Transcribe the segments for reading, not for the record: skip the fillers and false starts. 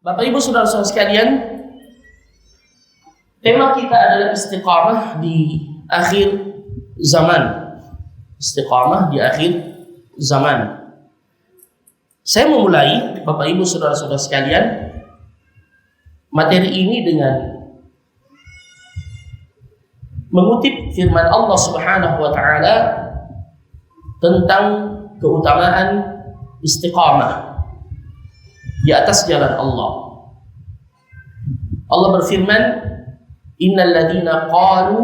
Bapak Ibu Saudara-saudara sekalian, tema kita adalah istiqamah di akhir zaman. Istiqamah di akhir zaman. Saya memulai Bapak Ibu Saudara-saudara sekalian materi ini dengan mengutip firman Allah Subhanahu wa taala tentang keutamaan istiqamah di atas jalan Allah. Allah berfirman, "Innal ladzina qalu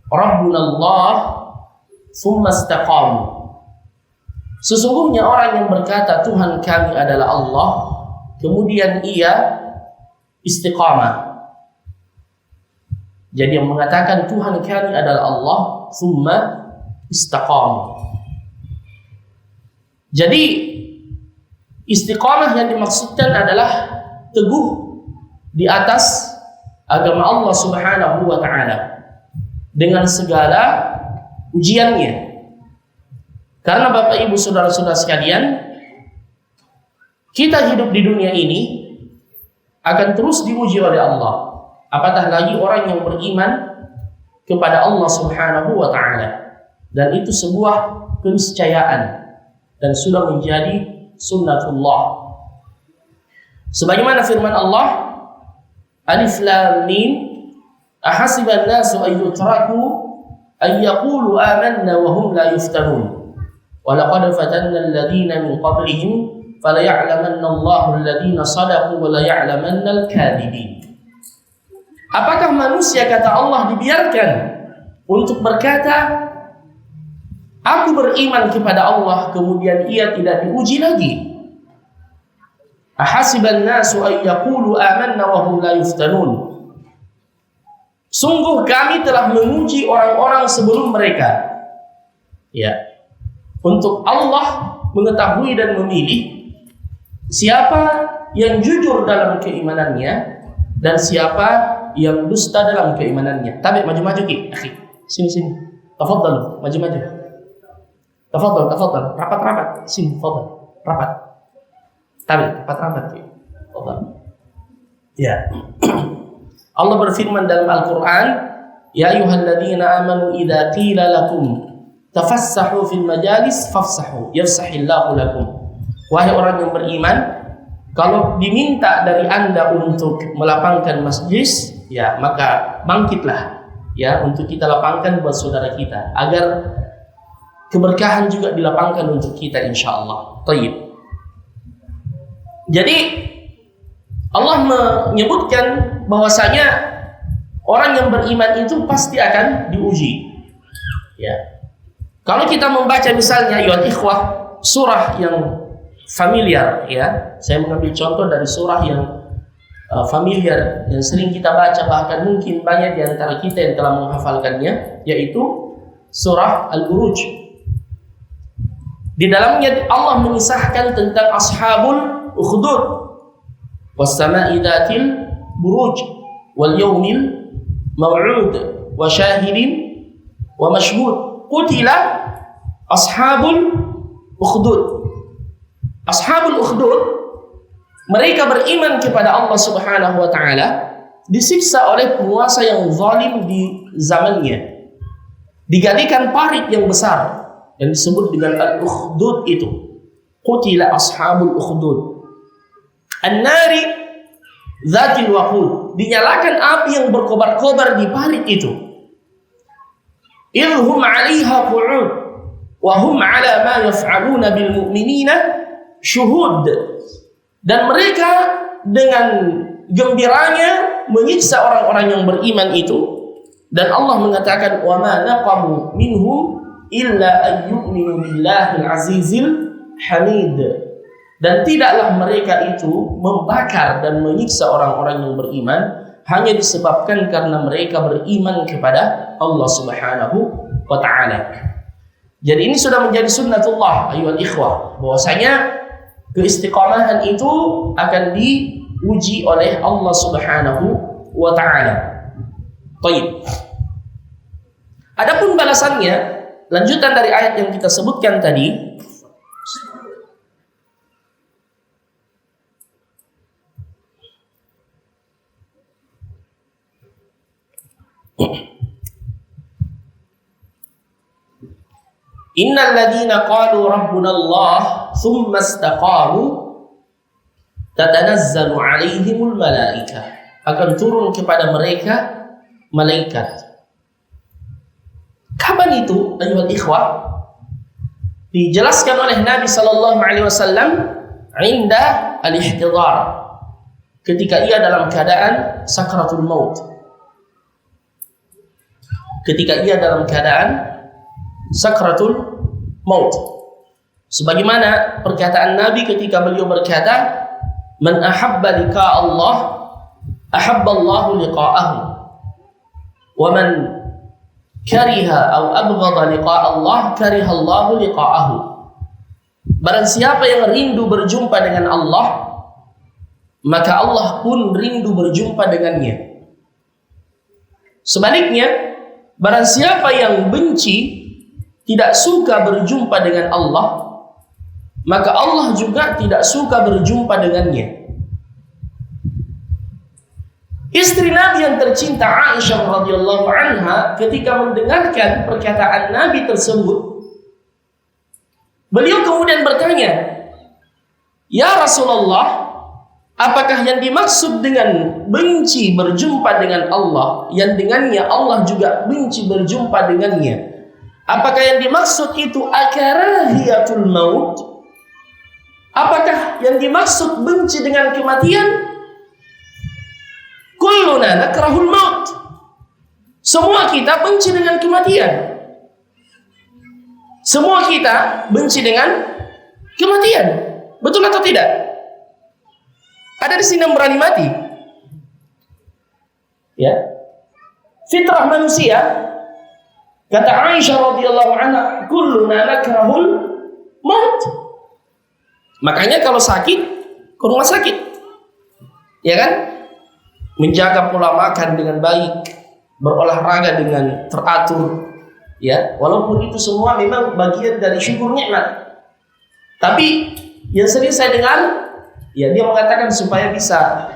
rabbuna Allah tsumma istaqamu." Sesungguhnya orang yang berkata Tuhan kami adalah Allah, kemudian ia istiqamah. Jadi yang mengatakan Tuhan kami adalah Allah, tsumma istaqamu. Jadi istiqamah yang dimaksudkan adalah teguh di atas agama Allah Subhanahu wa taala dengan segala ujiannya. Karena Bapak Ibu Saudara-saudara sekalian, kita hidup di dunia ini akan terus diuji oleh Allah. Apatah lagi orang yang beriman kepada Allah Subhanahu wa taala. Dan itu sebuah keniscayaan dan sudah menjadi sunnatullah. Sebagaimana firman Allah, Alif Lam Mim, ahasiban nasu an yutraku an yaqulu amanna wa hum la yuftanun. Wa laqad fatanna alladhina min qablihim fala ya'lamanna Allahu alladhina sadaqu wa la ya'lamanna al-kadhibin. Apakah manusia, kata Allah, dibiarkan untuk berkata aku beriman kepada Allah, kemudian ia tidak diuji lagi? Ahasiban nasu ay yaqulu amanna wa hum la yuftanun. Sungguh kami telah menguji orang-orang sebelum mereka. Ya. Untuk Allah mengetahui dan memilih siapa yang jujur dalam keimanannya dan siapa yang dusta dalam keimanannya. Tabi maju-maju ki, akhi. Sini. Tafadhal, maju-maju. Tafadhal, rapat. Sini, tafadhal, rapat. Tabi, rapat. Tafadhal. Ya. Allah berfirman dalam Al-Qur'an, "Ya ayyuhalladzina amanu idza qila lakum tafassahu fil majalis fafsahu yafsahillahu lakum." Wahai orang yang beriman, kalau diminta dari Anda untuk melapangkan masjid, ya maka bangkitlah ya untuk kita lapangkan buat saudara kita agar keberkahan juga dilapangkan untuk kita insyaallah. Tayyib. Jadi Allah menyebutkan bahwasanya orang yang beriman itu pasti akan diuji. Ya. Kalau kita membaca misalnya ya ikhwah surah yang familiar, ya. Saya mengambil contoh dari surah yang familiar yang sering kita baca, bahkan mungkin banyak di antara kita yang telah menghafalkannya, yaitu surah Al-Buruj. Di dalamnya Allah mengisahkan tentang ashabul ukhdud, was-sama'i dzatil buruj, wal yaumil maw'ud, wa syahidin wa mashhud. Qutila ashabul ukhdud. Ashabul ukhdud, mereka beriman kepada Allah Subhanahu wa taala, disiksa oleh penguasa yang zalim di zamannya. Digalikan parit yang besar yang disebut dengan al-ukhdud itu. Qutila ashabul ukhdud. An-nari dzatil waqud. Dinyalakan api yang berkobar-kobar di parit itu. Idhum 'alaiha qu'ud wa hum 'ala ma yaf'aluna bil mu'minina syuhud. Dan mereka dengan gembiranya menyiksa orang-orang yang beriman itu, dan Allah mengatakan wa ma naqamu minhum illa an yu'minu billahil azizil hamid. Dan tidaklah mereka itu membakar dan menyiksa orang-orang yang beriman hanya disebabkan karena mereka beriman kepada Allah Subhanahu wa taala. Jadi ini sudah menjadi sunnatullah ayyuhal ikhwah, bahwasanya keistiqamahan itu akan diuji oleh Allah Subhanahu wa taala. Baik. Adapun balasannya, lanjutan dari ayat yang kita sebutkan tadi, Innal ladzina qalu rabbuna Allah tsumma istaqamu tatanazzalu 'alaihimul malaikah. Akan turun kepada mereka malaikat. Kapan itu, ayuhal ikhwah? Dijelaskan oleh Nabi sallallahu alaihi wasallam inda al-ihtidar, ketika ia dalam keadaan sakratul maut. Ketika ia dalam keadaan sakratul maut. Sebagaimana perkataan Nabi ketika beliau berkata, "Man ahabba liqa Allah, ahabba Allahu liqa'ahu. Wa man kariha atau abghadha liqa Allah, kariha Allahu liqa'ahu." Barang siapa yang rindu berjumpa dengan Allah, maka Allah pun rindu berjumpa dengannya. Sebaliknya, barang siapa yang benci, tidak suka berjumpa dengan Allah, maka Allah juga tidak suka berjumpa dengannya. Istri Nabi yang tercinta Aisyah radhiyallahu anha ketika mendengarkan perkataan Nabi tersebut, beliau kemudian bertanya, "Ya Rasulullah, apakah yang dimaksud dengan benci berjumpa dengan Allah, yang dengannya Allah juga benci berjumpa dengannya? Apakah yang dimaksud itu akarahiyatul maut? Apakah yang dimaksud benci dengan kematian?" Kulluna nakrahul maut. Semua kita benci dengan kematian. Semua kita benci dengan kematian. Betul atau tidak? Ada di sini yang berani mati? Ya. Fitrah manusia, kata Aisyah radhiyallahu anha, kulluna nakrahul maut. Makanya kalau sakit, ke rumah sakit. Ya kan? Menjaga pola makan dengan baik, berolahraga dengan teratur, ya, walaupun itu semua memang bagian dari syukur nikmat. Tapi yang sering saya dengar, ya, dia mengatakan supaya bisa,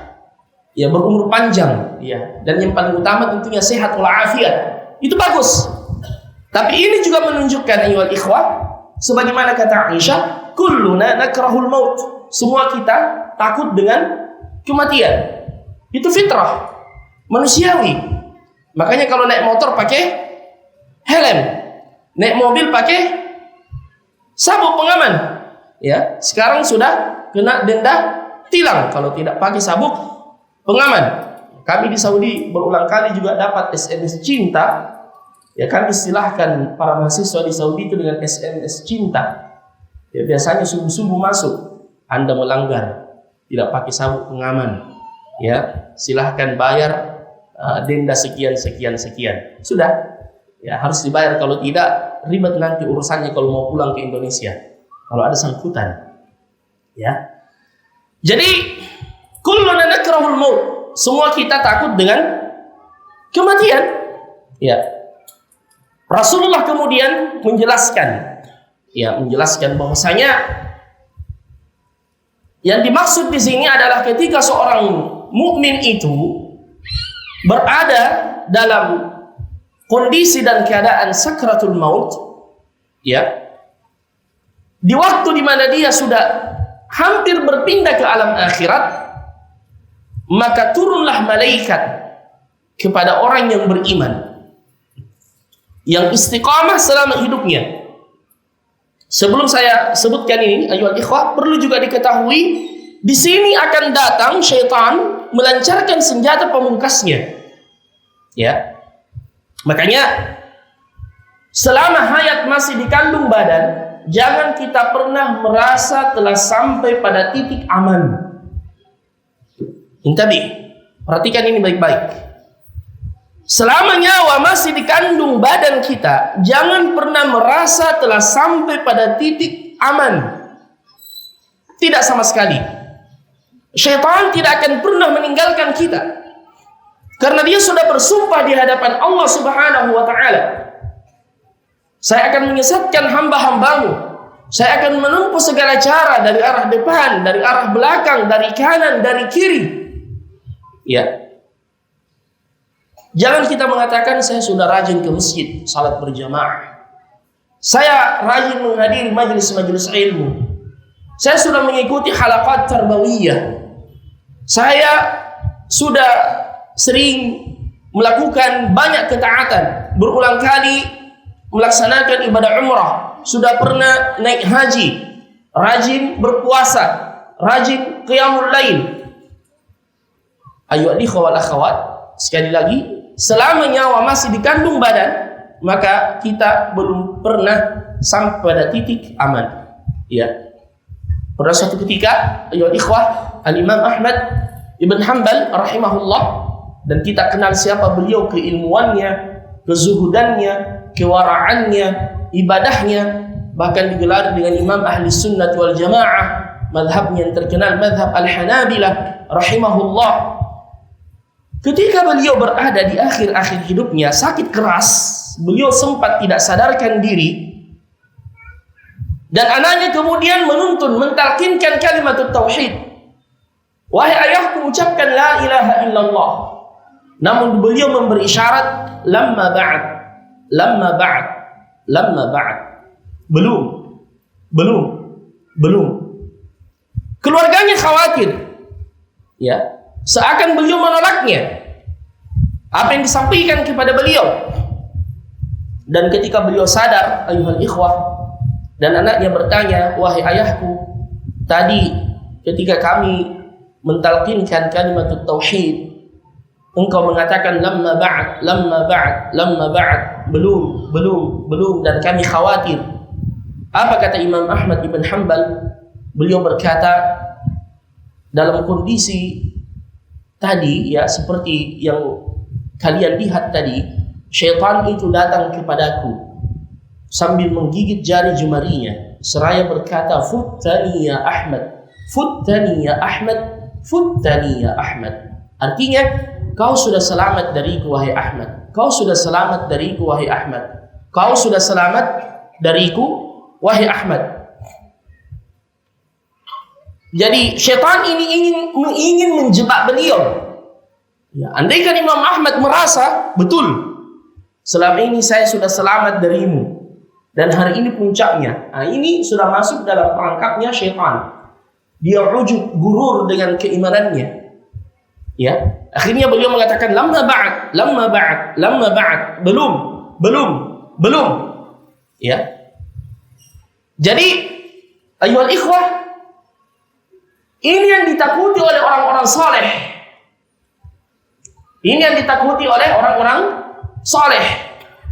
ya, berumur panjang, ya, dan yang paling utama tentunya sehat walafiat. Itu bagus. Tapi ini juga menunjukkan, ayyuhal ikhwah, sebagaimana kata Aisyah, kulluna nakrahul maut. Semua kita takut dengan kematian. Itu fitrah manusiawi. Makanya kalau naik motor pakai helm, naik mobil pakai sabuk pengaman. Ya, sekarang sudah kena denda tilang kalau tidak pakai sabuk pengaman. Kami di Saudi berulang kali juga dapat SMS cinta. Ya, kami istilahkan para mahasiswa di Saudi itu dengan SMS cinta. Ya, biasanya subuh-subuh masuk, Anda melanggar, tidak pakai sabuk pengaman. Ya, silahkan bayar denda sekian. Sudah, ya, harus dibayar. Kalau tidak, ribet nanti urusannya kalau mau pulang ke Indonesia. Kalau ada sangkutan, ya. Jadi, kulluna nakrahul maut. Semua kita takut dengan kematian. Ya. Rasulullah kemudian menjelaskan bahwasanya yang dimaksud di sini adalah ketika seorang mukmin itu berada dalam kondisi dan keadaan sakratul maut, ya, di waktu di mana dia sudah hampir berpindah ke alam akhirat, maka turunlah malaikat kepada orang yang beriman, yang istiqamah selama hidupnya. Sebelum saya sebutkan ini, ayyuhal ikhwah, perlu juga diketahui di sini akan datang syaitan melancarkan senjata pemungkasnya. Ya. Makanya selama hayat masih dikandung badan, jangan kita pernah merasa telah sampai pada titik aman. Intabi, perhatikan ini baik-baik. Selama nyawa masih dikandung badan kita, jangan pernah merasa telah sampai pada titik aman. Tidak sama sekali. Syaitan tidak akan pernah meninggalkan kita, karena dia sudah bersumpah di hadapan Allah Subhanahu wa ta'ala, saya akan menyesatkan hamba-hambamu, saya akan menempuh segala cara dari arah depan, dari arah belakang, dari kanan, dari kiri. Ya. Jangan kita mengatakan saya sudah rajin ke masjid salat berjamaah, saya rajin menghadiri majelis-majelis ilmu, saya sudah mengikuti halaqat tarbawiyah, saya sudah sering melakukan banyak ketaatan, berulang kali melaksanakan ibadah umrah, sudah pernah naik haji, rajin berpuasa, rajin qiyamul lail. Ayo ikhwal akhwat, sekali lagi, selama nyawa masih di kandung badan, maka kita belum pernah sampai pada titik aman. Ya. Pada suatu ketika, ayo ikhwah, Al-Imam Ahmad Ibn Hanbal rahimahullah, dan kita kenal siapa beliau, keilmuannya, kezuhudannya, kewara'annya, ibadahnya, bahkan digelar dengan Imam Ahli Sunnah wal Jamaah, madhabnya yang terkenal madhab Al-Hanabilah rahimahullah. Ketika beliau berada di akhir-akhir hidupnya, sakit keras, beliau sempat tidak sadarkan diri, dan anaknya kemudian menuntun, mentalkinkan kalimat tauhid. Wahai ayahku, ucapkan la ilaha illallah. Namun beliau memberi isyarat, lamma ba'd, lamma ba'd, lamma ba'd. Belum. Keluarganya khawatir, ya, seakan beliau menolaknya apa yang disampaikan kepada beliau. Dan ketika beliau sadar, ayuhal ikhwah, dan anaknya bertanya, wahai ayahku, tadi ketika kami mentalkinkan kalimat tauhid, engkau mengatakan lamma ba'd, lamma ba'd, lamma ba'd, belum, dan kami khawatir. Apa kata Imam Ahmad Ibn Hanbal? Beliau berkata, dalam kondisi tadi, ya, seperti yang kalian lihat tadi, syaitan itu datang kepadaku sambil menggigit jari jemarinya seraya berkata, futtani ya Ahmad, futtani ya Ahmad, futtani ya Ahmad. Artinya, kau sudah selamat dariku wahai Ahmad, kau sudah selamat dariku wahai Ahmad, kau sudah selamat dariku wahai Ahmad. Jadi syaitan ini ingin menjebak beliau. Ya, andaikan Imam Ahmad merasa betul, selama ini saya sudah selamat darimu, dan hari ini puncaknya, nah ini sudah masuk dalam perangkapnya syaitan. Dia ujub, gurur dengan keimanannya. Ya, akhirnya beliau mengatakan lamma ba'd, lamma ba'd, lamma ba'd, belum. Ya. Jadi ayyuhal ikhwah, ini yang ditakuti oleh orang-orang saleh. Ini yang ditakuti oleh orang-orang saleh.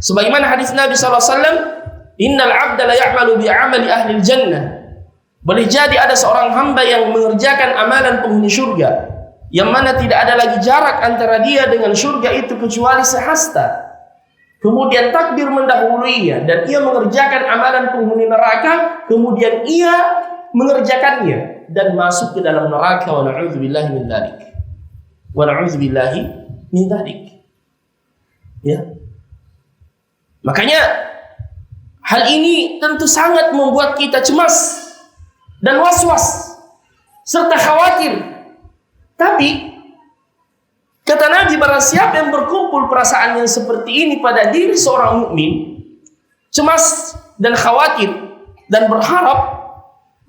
Sebagaimana hadis Nabi sallallahu alaihi wasallam, innal 'abda la ya'malu bi 'amali ahli jannah. Boleh jadi ada seorang hamba yang mengerjakan amalan penghuni surga, yang mana tidak ada lagi jarak antara dia dengan surga itu kecuali sehasta. Kemudian takdir mendahuluinya dan ia mengerjakan amalan penghuni neraka, kemudian ia mengerjakannya dan masuk ke dalam neraka, wa na'udzubillahi min dzalik. Wa na'udzubillahi min dzalik. Ya. Makanya hal ini tentu sangat membuat kita cemas dan was-was serta khawatir. Tapi kata Nabi, barang siapa yang berkumpul perasaan yang seperti ini pada diri seorang mukmin, cemas dan khawatir dan berharap,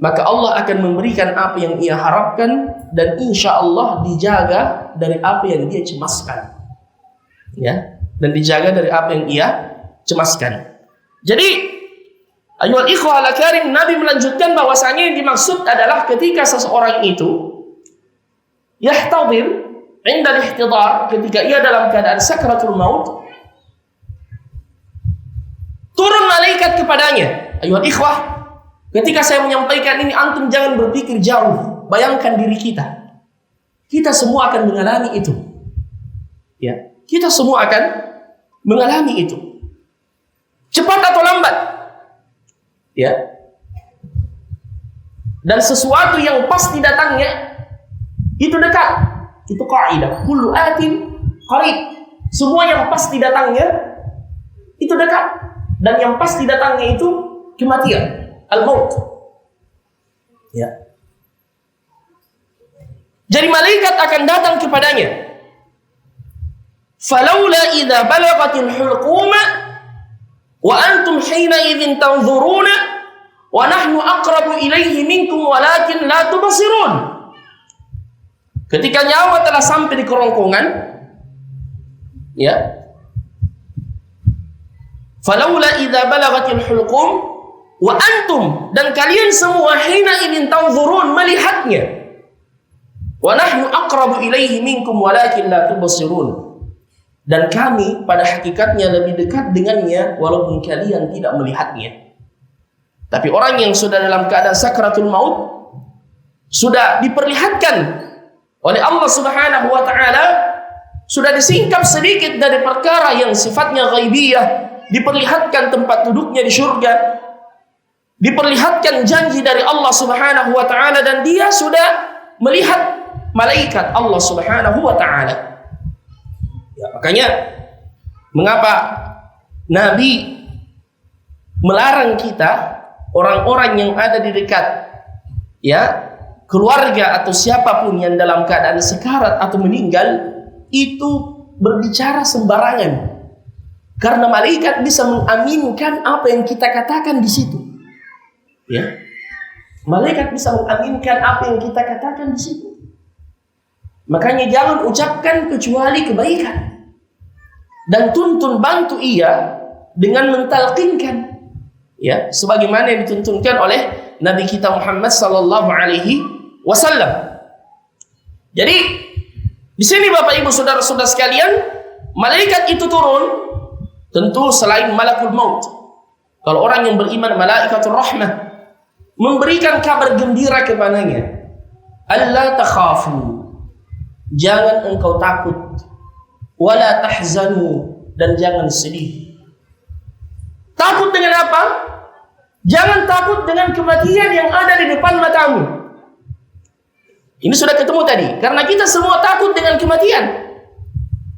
maka Allah akan memberikan apa yang ia harapkan, dan insya Allah dijaga dari apa yang dia cemaskan. Ya, dan dijaga dari apa yang ia cemaskan. Jadi, ayyuhal ikhwah al-karim, Nabi melanjutkan bahwasanya yang dimaksud adalah ketika seseorang itu yahtadir inda al-ihtidar, ketika ia dalam keadaan sakratul maut, turun malaikat kepadanya. Ayyuhal ikhwah, ketika saya menyampaikan ini, antum jangan berpikir jauh. Bayangkan diri kita. Kita semua akan mengalami itu. Ya, kita semua akan mengalami itu. Cepat atau lambat. Ya. Dan sesuatu yang pasti datangnya itu dekat. Itu kaidah. Kullu atin qarib. Semua yang pasti datangnya itu dekat. Dan yang pasti datangnya itu kematian. Al-maut. Ya. Jadi malaikat akan datang kepadanya. Falaula idza balagatil hulquma wa antum hina idzin tanzuruna wa nahnu aqrabu ilaihi minkum walakin la tubsirun. Ketika nyawa telah sampai di kerongkongan, ya. Falaula idza balagatil hulqum wa antum, dan kalian semua hina idzin tanzurun, melihatnya. Wa nahnu aqrabu ilaihi minkum walakin la tubsirun. Dan kami pada hakikatnya lebih dekat dengannya walaupun kalian tidak melihatnya. Tapi orang yang sudah dalam keadaan sakratul maut sudah diperlihatkan oleh Allah Subhanahu wa taala, sudah disingkap sedikit dari perkara yang sifatnya ghaibiyah, diperlihatkan tempat duduknya di surga, diperlihatkan janji dari Allah Subhanahu wa taala, dan dia sudah melihat malaikat Allah Subhanahu wa taala. Ya, makanya mengapa Nabi melarang kita, orang-orang yang ada di dekat, ya, keluarga atau siapapun yang dalam keadaan sekarat atau meninggal, itu berbicara sembarangan. Karena malaikat bisa mengaminkan apa yang kita katakan di situ. Ya. Malaikat bisa mengaminkan apa yang kita katakan di situ. Makanya jangan ucapkan kecuali kebaikan. Dan tuntun bantu ia dengan mentalqinkan. Ya, sebagaimana yang dituntunkan oleh Nabi kita Muhammad sallallahu alaihi wasallam. Jadi di sini Bapak Ibu saudara-saudara sekalian, malaikat itu turun tentu selain malakul maut. Kalau orang yang beriman, malaikatur rahmah, memberikan kabar gembira kepadanya. Alla takhafu, jangan engkau takut, wala tahzanu, dan jangan sedih. Takut dengan apa? Jangan takut dengan kematian yang ada di depan matamu. Ini sudah ketemu tadi, karena kita semua takut dengan kematian.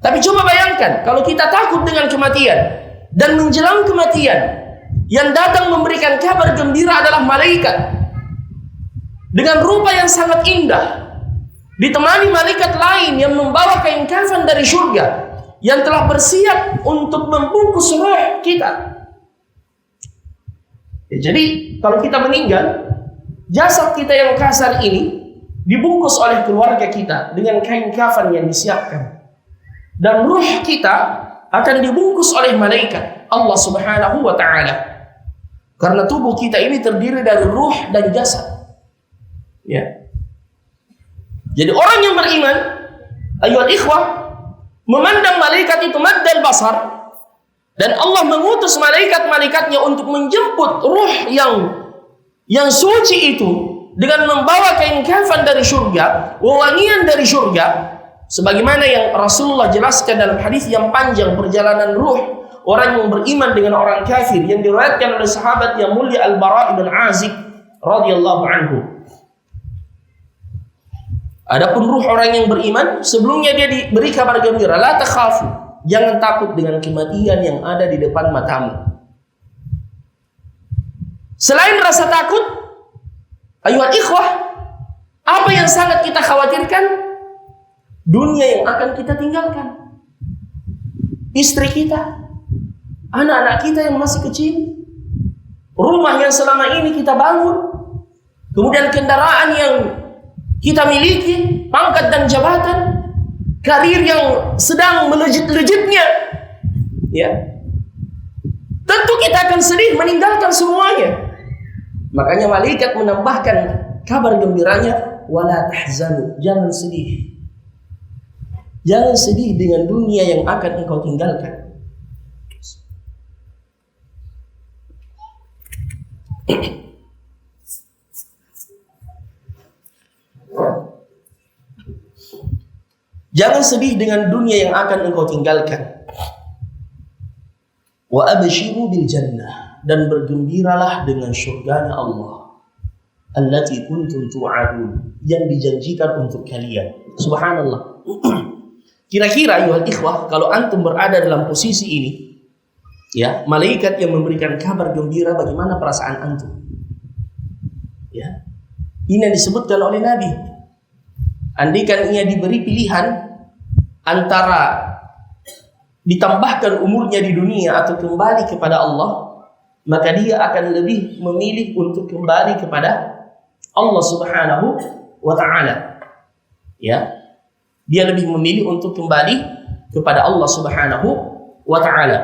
Tapi coba bayangkan, kalau kita takut dengan kematian, dan menjelang kematian, yang datang memberikan kabar gembira adalah malaikat, dengan rupa yang sangat indah, ditemani malaikat lain yang membawa kain kafan dari surga, yang telah bersiap untuk membungkus roh kita. Ya, jadi kalau kita meninggal, jasad kita yang kasar ini dibungkus oleh keluarga kita dengan kain kafan yang disiapkan, dan ruh kita akan dibungkus oleh malaikat Allah Subhanahu wa taala. Karena tubuh kita ini terdiri dari ruh dan jasad. Ya. Jadi orang yang beriman, ayyuhal ikhwah, memandang malaikat itu maddal basar, dan Allah mengutus malaikat-malaikatnya untuk menjemput ruh yang suci itu dengan membawa kain kafan dari surga, wewangian dari surga, sebagaimana yang Rasulullah jelaskan dalam hadis yang panjang perjalanan ruh orang yang beriman dengan orang kafir yang diriwayatkan oleh sahabat yang mulia Al-Bara' bin Azib radhiyallahu anhu. Adapun ruh orang yang beriman, sebelumnya dia diberi kabar gembira, la takhafu, jangan takut dengan kematian yang ada di depan matamu. Selain rasa takut, ayyuhal ikhwah, apa yang sangat kita khawatirkan? Dunia yang akan kita tinggalkan, istri kita, anak-anak kita yang masih kecil, rumah yang selama ini kita bangun, kemudian kendaraan yang kita miliki, pangkat dan jabatan, karir yang sedang melejit-lejitnya, ya. Tentu kita akan sedih meninggalkan semuanya. Makanya malaikat menambahkan kabar gembiranya, wala tahzanu, jangan sedih. Jangan sedih dengan dunia yang akan engkau tinggalkan. Jangan sedih dengan dunia yang akan engkau tinggalkan. Wa abshiru bil jannah, dan bergembiralah dengan surganya Allah, allati kuntum tu'adun, yang dijanjikan untuk kalian. Subhanallah. Kira-kira ayuhal ikhwah, kalau antum berada dalam posisi ini, ya, malaikat yang memberikan kabar gembira, bagaimana perasaan antum? Ya. Ini yang disebutkan oleh Nabi. Andaikan ia diberi pilihan antara ditambahkan umurnya di dunia atau kembali kepada Allah, maka dia akan lebih memilih untuk kembali kepada Allah Subhanahu wa ta'ala. Ya. Dia lebih memilih untuk kembali kepada Allah Subhanahu wa ta'ala.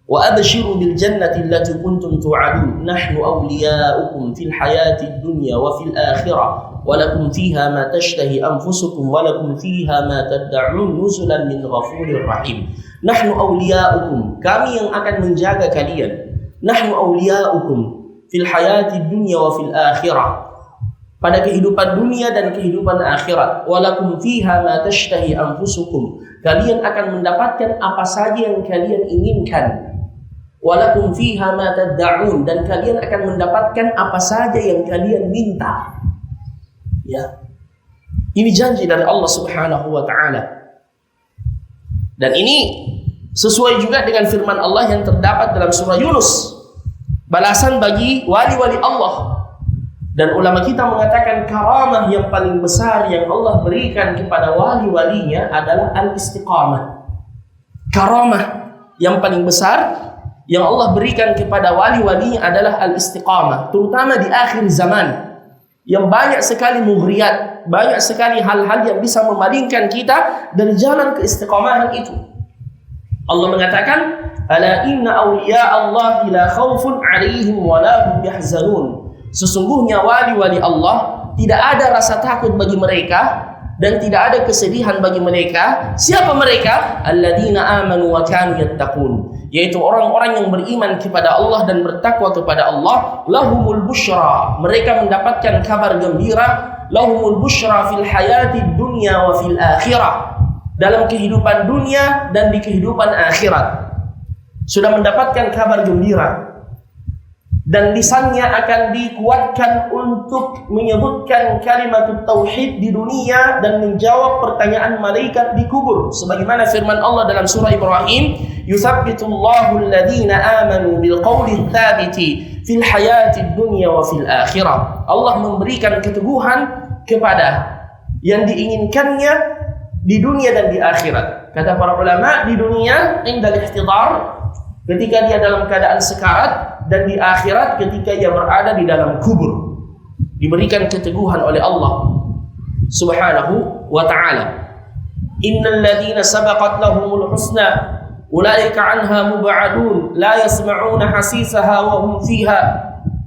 Wa abshiru bil jannati allati kuntum tu'adun nahnu awliya'ukum fil hayati dunya wa fil akhirah wa lakum fiha ma tashtahi anfusukum wa lakum fiha ma tad'un nuzulan min ghafurir rahim. Nahnu awliya'ukum, kami yang akan menjaga kalian. Nahnu awliya'ukum fil hayati dunya wa fil akhirah, pada kehidupan dunia dan kehidupan akhirat. Walakum fiha ma tashtahi anfusukum, kalian akan mendapatkan apa saja yang kalian inginkan. Walakum fiha ma tad'un, dan kalian akan mendapatkan apa saja yang kalian minta. Ya. Ini janji dari Allah Subhanahu wa ta'ala. Dan ini sesuai juga dengan firman Allah yang terdapat dalam surah Yunus, balasan bagi wali-wali Allah. Dan ulama kita mengatakan karamah yang paling besar yang Allah berikan kepada wali-walinya adalah al-istiqamah. Karamah yang paling besar yang Allah berikan kepada wali-walinya adalah al-istiqamah, terutama di akhir zaman, yang banyak sekali mughriyat, banyak sekali hal-hal yang bisa memalingkan kita dari jalan keistiqamahan itu. Allah mengatakan, ala inna awliya Allah la khawfun 'alaihim wa la hum yahzanun. Sesungguhnya wali-wali Allah tidak ada rasa takut bagi mereka dan tidak ada kesedihan bagi mereka. Siapa mereka? Alladzina amanu wa kanu yattaqun, yaitu orang-orang yang beriman kepada Allah dan bertakwa kepada Allah. Lahumul busyra, mereka mendapatkan kabar gembira. Lahumul busyra fil hayati dunya wa fil akhirah, dalam kehidupan dunia dan di kehidupan akhirat sudah mendapatkan kabar gembira. Dan lisannya akan dikuatkan untuk menyebutkan kalimat tauhid di dunia dan menjawab pertanyaan malaikat di kubur, sebagaimana firman Allah dalam surah Ibrahim, yuthabbitullahu alladhina amanu bilqawli tsabiti fil hayati dunya wa fil akhirah. Allah memberikan keteguhan kepada yang diinginkannya di dunia dan di akhirat. Kata para ulama, di dunia indal ihtidar, ketika dia dalam keadaan sekarat, dan di akhirat ketika ia berada di dalam kubur, diberikan keteguhan oleh Allah Subhanahu wa ta'ala. Innal ladzina sabaqat lahumul husna ulaika anha mub'adun la yasma'una hasisaha wa hum fiha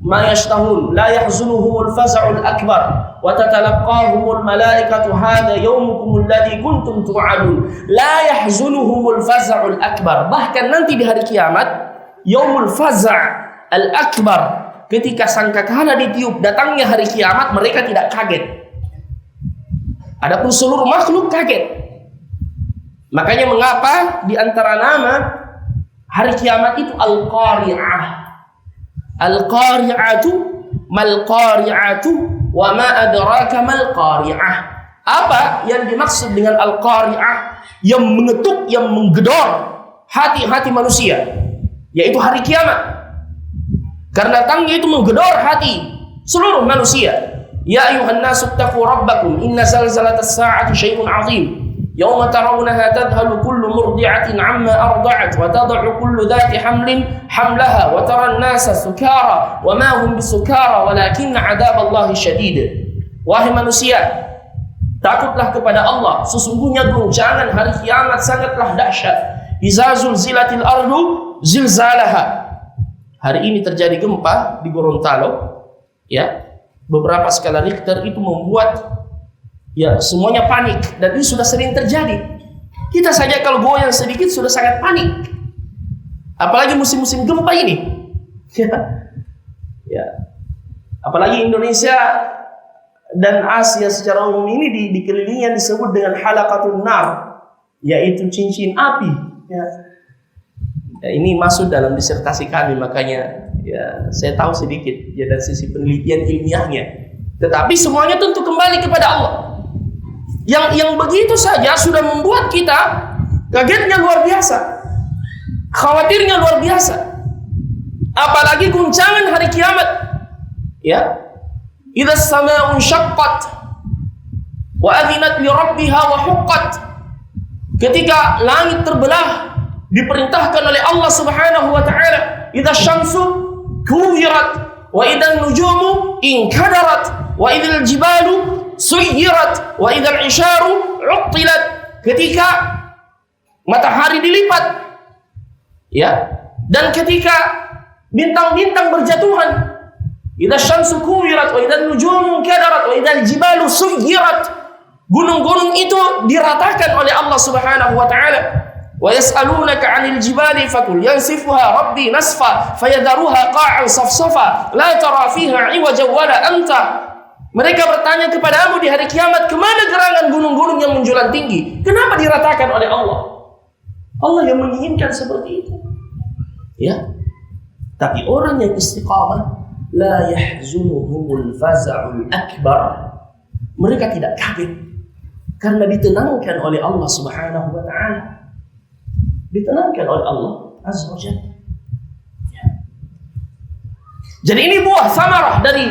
ma yashtahun la yahzunuhumul faz'ul akbar wa tatalaqahumul malaikatu hadha yawmukum alladhi kuntum tu'adun. La yahzunuhumul faz'ul akbar, bahkan nanti di hari kiamat, yaumul faz' al-akbar, ketika sangkakala ditiup datangnya hari kiamat, mereka tidak kaget. Adapun seluruh makhluk kaget. Makanya mengapa di antara nama hari kiamat itu al-qari'ah. Al-qari'atu mal qari'atu wa ma adraka mal qari'ah. Apa yang dimaksud dengan al-qari'ah? Yang mengetuk, yang menggedor hati-hati manusia, yaitu hari kiamat. Karena datangnya itu menggedor hati seluruh manusia. Ya ayuhan nasu taqu rabbakum inna zalzalatas sa'ati syai'un 'azim. Yawma tarawunaha tadhalu kullu murdi'atin 'amma arda'at wa tad'u kullu dhati hamlin hamlaha wa taran nasa sukara wa ma hum bisukara walakinna 'adzaballahi syadid. Wahai manusia, takutlah kepada Allah, sesungguhnya goncangan hari kiamat sangatlah dahsyat. Iza zulzilatil ardu zilzalaha. Hari ini terjadi gempa di Gorontalo, ya, beberapa skala Richter, itu membuat ya semuanya panik, dan ini sudah sering terjadi. Kita saja kalau goyang sedikit sudah sangat panik, apalagi musim-musim gempa ini. Ya, apalagi Indonesia dan Asia secara umum ini dikelilingi yang disebut dengan halaqatun nar, yaitu cincin api. Ya. Ya, ini masuk dalam disertasi kami, makanya ya saya tahu sedikit ya dari sisi penelitian ilmiahnya. Tetapi semuanya tentu kembali kepada Allah. Yang begitu saja sudah membuat kita kagetnya luar biasa, khawatirnya luar biasa. Apalagi guncangan hari kiamat. Ya, idza as-samaa'u syaqqat wa adhinat li rabbiha wa huqqat. ketika langit terbelah, diperintahkan oleh Allah Subhanahu wa taala, "Idza syamsu kuwirat wa idzan nujumu inkadarat wa idzal jibalu suyirat wa idzal isharu uttilat." Ketika matahari dilipat, ya, dan ketika bintang-bintang berjatuhan, idza syamsu kuwirat wa idzan nujumu inkadarat wa idzal jibalu suyirat, gunung-gunung itu diratakan oleh Allah Subhanahu wa taala. Wa yas'alunaka 'anil jibali faqul yansifuha rabbi nasfa fayadharuha qa'an safsafa la tara fiha 'iwajan wala amta. Mereka bertanya kepadamu di hari kiamat, kemana gerangan gunung-gunung yang menjulang tinggi? Kenapa diratakan oleh Allah? Allah yang menginginkan seperti itu. Ya. Tapi orang yang istiqamah, la yahzunuhumul faza'ul akbar. Mereka tidak kaget karena ditenangkan oleh Allah Subhanahu wa taala. Ditenangkan oleh Allah Azza wa Jalla. Ya. Jadi ini buah samarah dari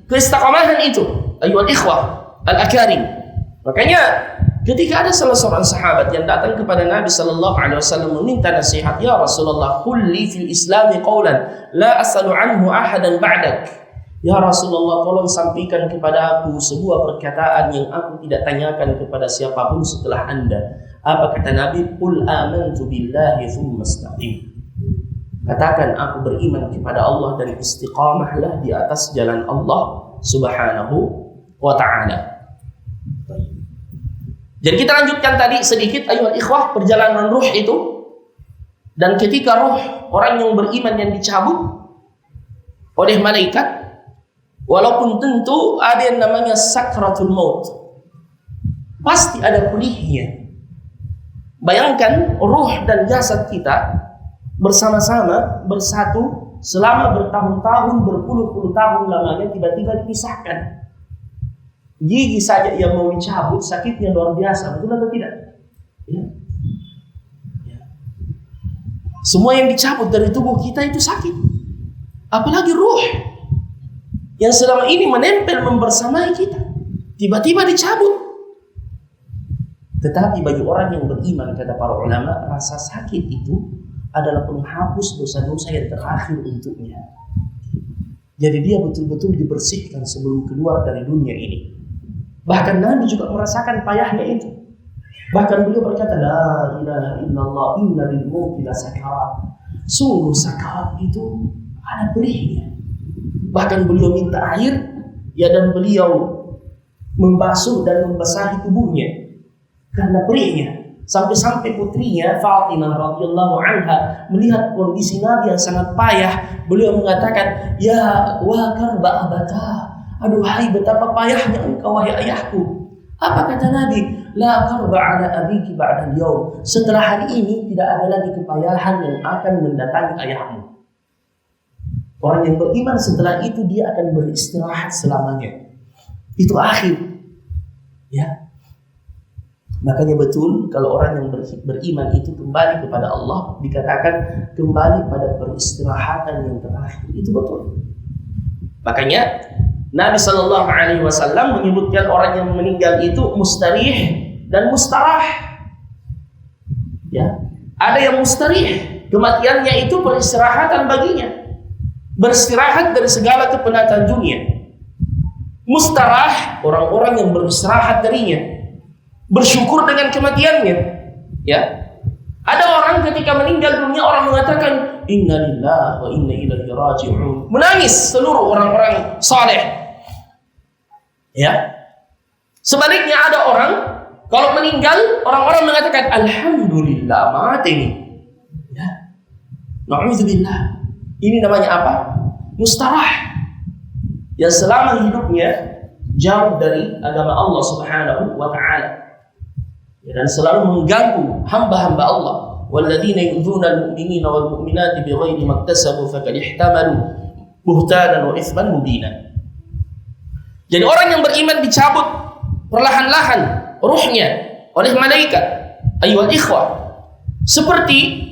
keistiqamahan itu, ayyuhal ikhwah al-akarim. Makanya ketika ada salah seorang sahabat yang datang kepada Nabi sallallahu alaihi wasallam meminta nasihat, "Ya Rasulullah, qul li fil Islam qawlan la as'alu anhu ahadan ba'dak." Ya Rasulullah, tolong sampaikan kepada aku sebuah perkataan yang aku tidak tanyakan kepada siapapun setelah Anda. Apa kata Nabi? Qul amantu billahi tsumma istaqim. Katakan aku beriman kepada Allah dan istiqamahlah di atas jalan Allah Subhanahu wa taala. Jadi kita lanjutkan tadi sedikit ayyuhal ikhwah perjalanan ruh itu. Dan ketika ruh orang yang beriman yang dicabut oleh malaikat, walaupun tentu ada yang namanya sakratul maut, pasti ada pelihnya. Bayangkan ruh dan jasad kita bersama-sama bersatu selama bertahun-tahun, berpuluh-puluh tahun lamanya, tiba-tiba dipisahkan. Gigi saja yang mau dicabut sakitnya luar biasa, betul atau tidak? Ya. Ya. Semua yang dicabut dari tubuh kita itu sakit, apalagi ruh yang selama ini menempel membersamai kita, tiba-tiba dicabut. Tetapi bagi orang yang beriman, kata para ulama, rasa sakit itu adalah penghapus dosa-dosa yang terakhir untuknya. Jadi dia betul-betul dibersihkan sebelum keluar dari dunia ini. Bahkan Nabi juga merasakan payahnya itu. Bahkan beliau berkata, "La ilaha illallah inna lil mauti lasakarat." Sungguh sakarat itu ada perihnya. Bahkan beliau minta air, ya, dan beliau membasuh dan membasahi tubuhnya karena perihnya. Sampai-sampai putrinya Fatimah radhiyallahu anha melihat kondisi Nabi yang sangat payah, beliau mengatakan, "Ya wa karba abata." Aduhai betapa payahnya engkau wahai ayahku. Apa kata Nabi? "La karba ala abiki ba'da al-yawm." Setelah hari ini tidak ada lagi kepayahan yang akan mendatangi ayahmu. Orang yang beriman setelah itu dia akan beristirahat selamanya. Itu akhir. Ya. Makanya betul kalau orang yang beriman itu kembali kepada Allah, dikatakan kembali pada peristirahatan yang terakhir. Itu betul. Makanya Nabi Shallallahu Alaihi Wasallam menyebutkan orang yang meninggal itu mustarih dan mustarah. Ya, ada yang mustarih, kematiannya itu peristirahatan baginya, beristirahat dari segala kepenatan dunia. Mustarah, orang-orang yang beristirahat darinya, bersyukur dengan kematiannya. Ya, ada orang ketika meninggal dunia, orang mengatakan inna lillahi wa inna ilaihi raji'un, menangis seluruh orang-orang saleh. Ya, sebaliknya ada orang kalau meninggal, orang-orang mengatakan alhamdulillah mati ini. Ya, na'udzubillah. Ini namanya apa? Mustarah. Yang selama hidupnya jauh dari agama Allah Subhanahu wa taala. Dan selalu mengganggu hamba-hamba Allah. Walladzina yu'dzuna al-mu'minina wal mu'minati bighairi maktasabu faqad ihtamalu buhtanan wa itsman mubina. Jadi orang yang beriman dicabut perlahan-lahan ruhnya oleh malaikat, ayyuhal ikhwah, seperti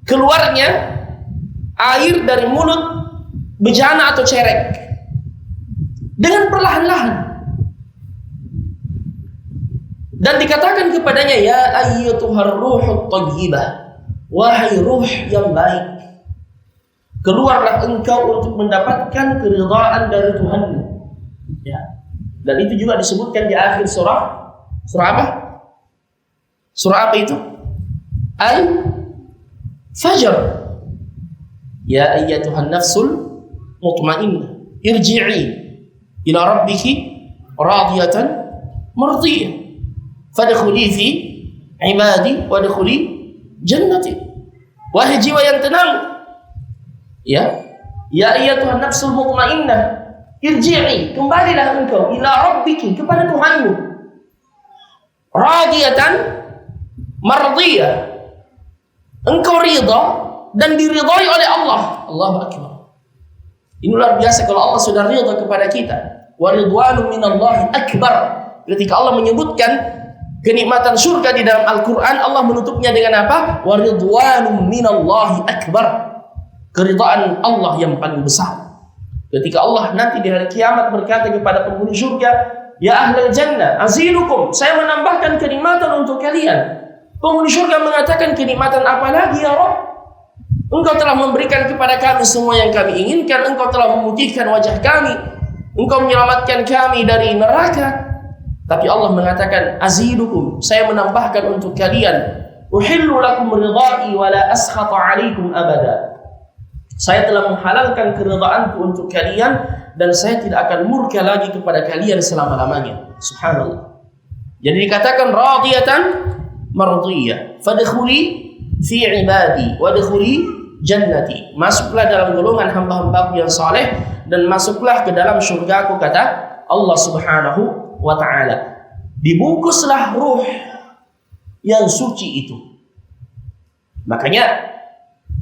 keluarnya air dari mulut bejana atau cerek dengan perlahan-lahan. Dan dikatakan kepadanya, ya ayyatuhar ruhut thayyibah, wahai ruh yang baik, keluarlah engkau untuk mendapatkan keridhaan dari Tuhanmu. Ya. Dan itu juga disebutkan di akhir surah apa? Surah apa itu? Al-Fajr. Ya ayyatuhan nafsul mutmainnah, irji'i ila rabbiki radiyatan mardiyah, fadkhuli fi ibadi wadkhuli jannati. Wahai jiwa yang tenang, ya ayyatuhan nafsul mutmainnah, irji'i, kembalilah engkau ila rabbiki, kepada Tuhanmu, radiyatan mardiyah, engkau ridha dan diridhai oleh Allah. Allahu akbar. Ini luar biasa kalau Allah sudah ridha kepada kita. Wa ridwanu minallahi akbar. Ketika Allah menyebutkan kenikmatan surga di dalam Al-Quran, Allah menutupnya dengan apa? Wa ridwanu minallahi akbar. Keridhaan Allah yang paling besar. Ketika Allah nanti di hari kiamat berkata kepada penghuni surga, ya ahlal jannah, azidukum, saya menambahkan kenikmatan untuk kalian. Penghuni surga mengatakan, kenikmatan apa lagi ya Rabb? Engkau telah memberikan kepada kami semua yang kami inginkan. Engkau telah memutihkan wajah kami. Engkau menyelamatkan kami dari neraka. Tapi Allah mengatakan, azidukum, saya menambahkan untuk kalian. Uhillu lakum ridha'i wa la askhata 'alaikum abada. Saya telah menghalalkan keridhaanku untuk kalian dan saya tidak akan murka lagi kepada kalian selama-lamanya. Subhanallah. Jadi dikatakan radiyatan mardiyah, fadkhuli fi ibadi wadkhuli jannati. Masuklah dalam golongan hamba-hambaku yang saleh dan masuklah ke dalam surgaku, kata Allah Subhanahu wa taala. Dibungkuslah ruh yang suci itu. Makanya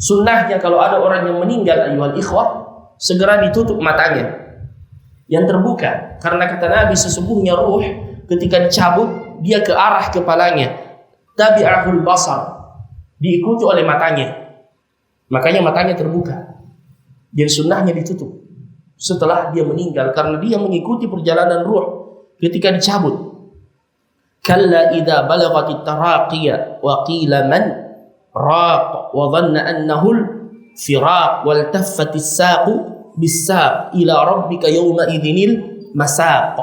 sunnahnya kalau ada orang yang meninggal, ayuhal ikhwah, segera ditutup matanya yang terbuka, karena kata Nabi sesungguhnya ruh ketika dicabut dia ke arah kepalanya, tabi'ahul basar, diikuti oleh matanya, makanya matanya terbuka. Dan sunnahnya ditutup setelah dia meninggal, karena dia mengikuti perjalanan ruh ketika dicabut. Kalla idza balagatit taraqiya wa qila man raq wa dhanna annahu al-firaq wal taffatis saqu bis-saq ila rabbika yawma idzinil masaq.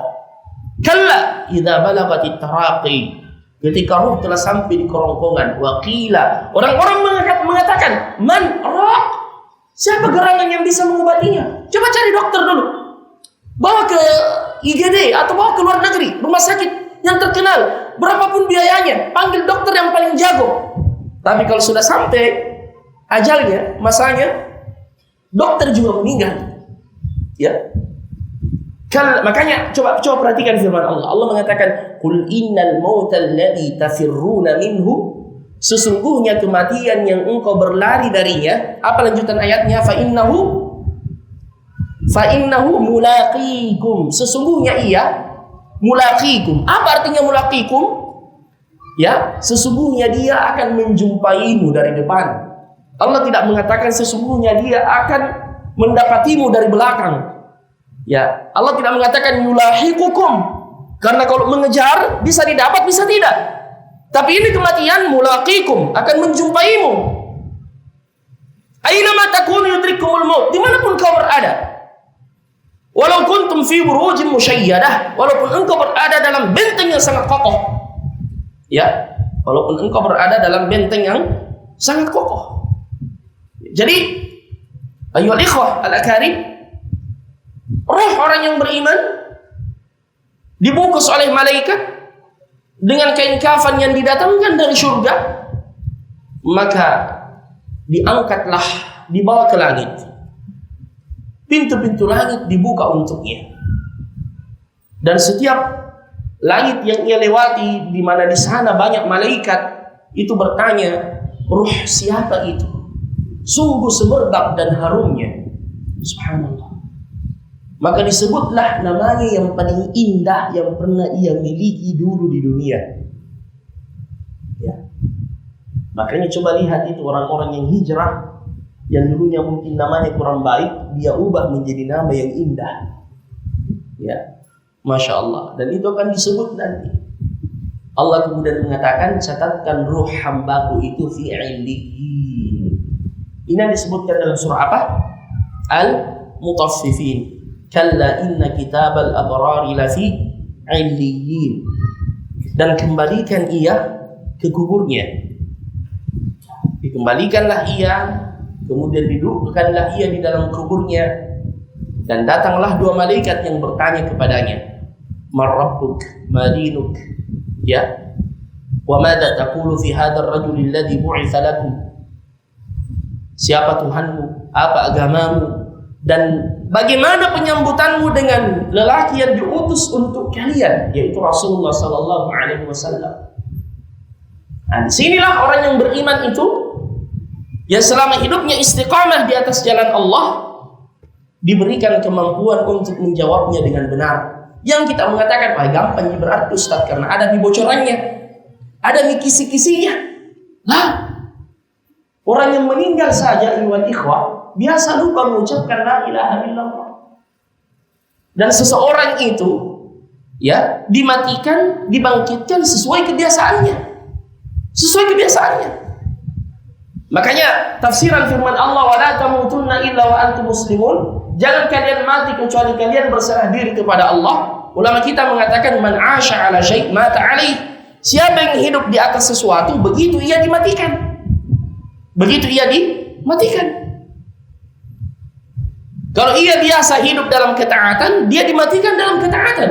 Kalla idza balagatit taraqi, ketika ruh telah sampai di kerongkongan, waqila, orang-orang mengatakan, man raq, siapa gerangan yang bisa mengobatinya? Coba cari dokter dulu, bawa ke IGD atau bawa ke luar negeri, rumah sakit yang terkenal, berapapun biayanya, panggil dokter yang paling jago. Tapi kalau sudah sampai ajalnya, masanya, dokter juga meninggal. Ya. Makanya coba perhatikan firman Allah. Allah mengatakan, "Qul innal mautal ladzi tafirruna minhu", sesungguhnya kematian yang engkau berlari darinya. Apa lanjutan ayatnya? Fa innahu mulaqikum, sesungguhnya ia mulaqikum. Apa artinya mulaqikum? Ya, sesungguhnya dia akan menjumpaimu dari depan. Allah tidak mengatakan sesungguhnya dia akan mendapatimu dari belakang. Ya, Allah tidak mengatakan yulahiqukum, karena kalau mengejar bisa didapat bisa tidak. Tapi ini kematian mulaqikum, akan menjumpaimu. Aina ma takunu yudrikumul maut, dimanapun kau berada. Walau kuntum fi burujin musyayyadah, walaupun engkau berada dalam benteng yang sangat kokoh. Ya, walaupun engkau berada dalam benteng yang sangat kokoh. Jadi, ayyuhal ikhwah al-akarim, roh orang yang beriman dibungkus oleh malaikat dengan kain kafan yang didatangkan dari surga, maka diangkatlah, dibawa ke langit. Pintu-pintu langit dibuka untuknya. Dan setiap langit yang ia lewati, di mana di sana banyak malaikat, itu bertanya, ruh siapa itu? Sungguh semerbak dan harumnya. Subhanallah. Maka disebutlah namanya yang paling indah yang pernah ia miliki dulu di dunia. Ya. Makanya coba lihat itu orang-orang yang hijrah, yang dulunya mungkin namanya kurang baik, dia ubah menjadi nama yang indah. Ya. Masya Allah. Dan itu akan disebut nanti. Allah kemudian mengatakan, catatkan ruh hambaku itu fi illiyin. Ini yang disebutkan dalam surah apa? Al-Mutaffifin. Kalla inna kitabal abrari lafi illiyin. Dan kembalikan ia ke kuburnya. Dikembalikanlah ia, kemudian didudukkanlah ia di dalam kuburnya, dan datanglah dua malaikat yang bertanya kepadanya, Man rabbuk, ma dinuk, ya, wa madza taqulu fi hadzal rajul alladhi bu'itsa lakum. Siapa Tuhanmu, apa agamamu, dan bagaimana penyambutanmu dengan lelaki yang diutus untuk kalian, yaitu Rasulullah sallallahu alaihi wasallam. Nah, disinilah orang yang beriman itu, yang selama hidupnya istiqamah di atas jalan Allah, diberikan kemampuan untuk menjawabnya dengan benar. Yang kita mengatakan, wah gampang ini berarti Ustaz, karena ada bocorannya, ada kisi-kisinya. Lah, orang yang meninggal saja, ikhwan ikhwah, biasa lupa mengucapkan la ilaha illallah. Dan seseorang itu, ya, dimatikan, dibangkitkan sesuai kebiasaannya. Sesuai kebiasaannya. Makanya tafsiran firman Allah, wa la tamutunna illa wa antum muslimun, jangan kalian mati kecuali kalian berserah diri kepada Allah. Ulama kita mengatakan, man 'asha 'ala syai' mata 'alaih. Siapa yang hidup di atas sesuatu, begitu ia dimatikan. Begitu ia dimatikan. Kalau ia biasa hidup dalam ketaatan, dia dimatikan dalam ketaatan.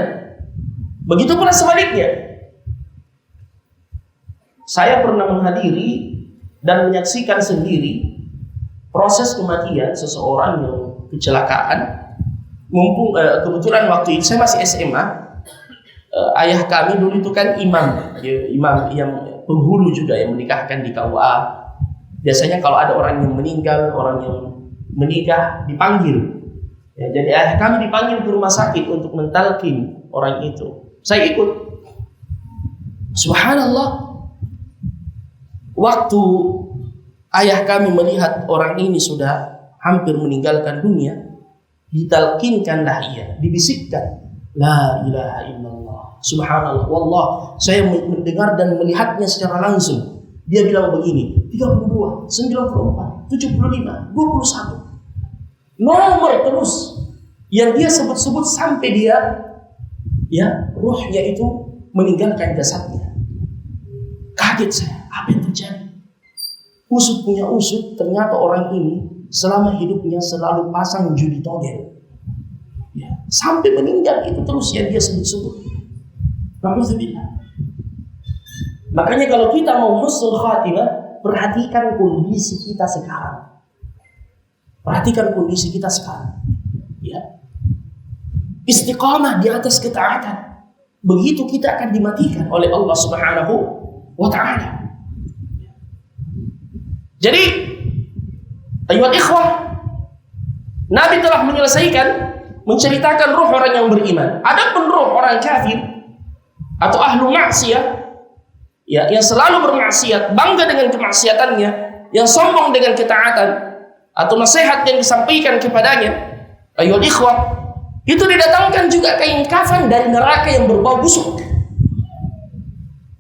Begitu pula sebaliknya. Saya pernah menghadiri dan menyaksikan sendiri proses kematian seseorang yang kecelakaan. Mumpung kebetulan waktu itu saya masih SMA, ayah kami dulu itu kan imam, ya, imam yang penghulu juga yang menikahkan di KUA. Biasanya kalau ada orang yang meninggal, orang yang menikah dipanggil. Ya, jadi ayah kami dipanggil ke rumah sakit untuk mentalkin orang itu. Saya ikut. Subhanallah. Waktu ayah kami melihat orang ini sudah hampir meninggalkan dunia, ditalkinkanlah ia, dibisikkan, la ilaha illallah, subhanallah, wallah, saya mendengar dan melihatnya secara langsung. Dia bilang begini, 32, 94, 75, 21. Nomor terus yang dia sebut-sebut sampai dia, ya, ruhnya itu meninggalkan jasadnya. Kaget saya, apa yang terjadi? Usut punya usut, ternyata orang ini selama hidupnya selalu pasang judi togel, ya, sampai meninggal itu terus yang dia sebut-sebut. Alhamdulillah. Makanya kalau kita mau husnul khatimah, perhatikan kondisi kita sekarang. Perhatikan kondisi kita sekarang. Ya. Istiqamah di atas ketaatan. Begitu kita akan dimatikan oleh Allah Subhanahu wa ta'ala. Jadi, ayuhal ikhwah, Nabi telah menyelesaikan menceritakan ruh orang yang beriman. Adapun ruh orang kafir atau ahlu maksiat, ya, yang selalu bermaksiat, bangga dengan kemaksiatannya, yang sombong dengan ketaatan, atau nasihat yang disampaikan kepadanya, ayuhal ikhwah, itu didatangkan juga kain kafan dari neraka yang berbau busuk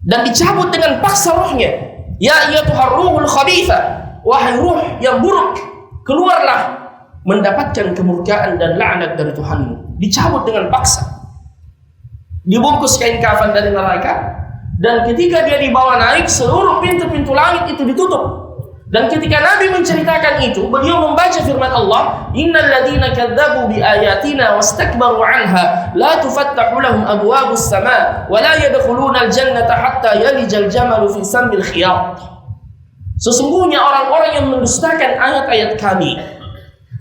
dan dicabut dengan paksa ruhnya. Ya ayyatuhar ruhul khabitha, wahai ruh yang buruk, keluarlah, mendapatkan kemurkaan dan laknat dari Tuhanmu. Dicabut dengan paksa, dibungkus kain kafan dari neraka, dan ketika dia dibawa naik, seluruh pintu-pintu langit itu ditutup. Dan ketika Nabi menceritakan itu, beliau membaca firman Allah, innal ladzina kadzdzabu bi ayatina wastakbaru anha la tufattahu lahum abwabus sama wa la yadkhuluna al-jannata hatta yalijal jamalu fi sammil khiyat. Sesungguhnya orang-orang yang mendustakan ayat-ayat kami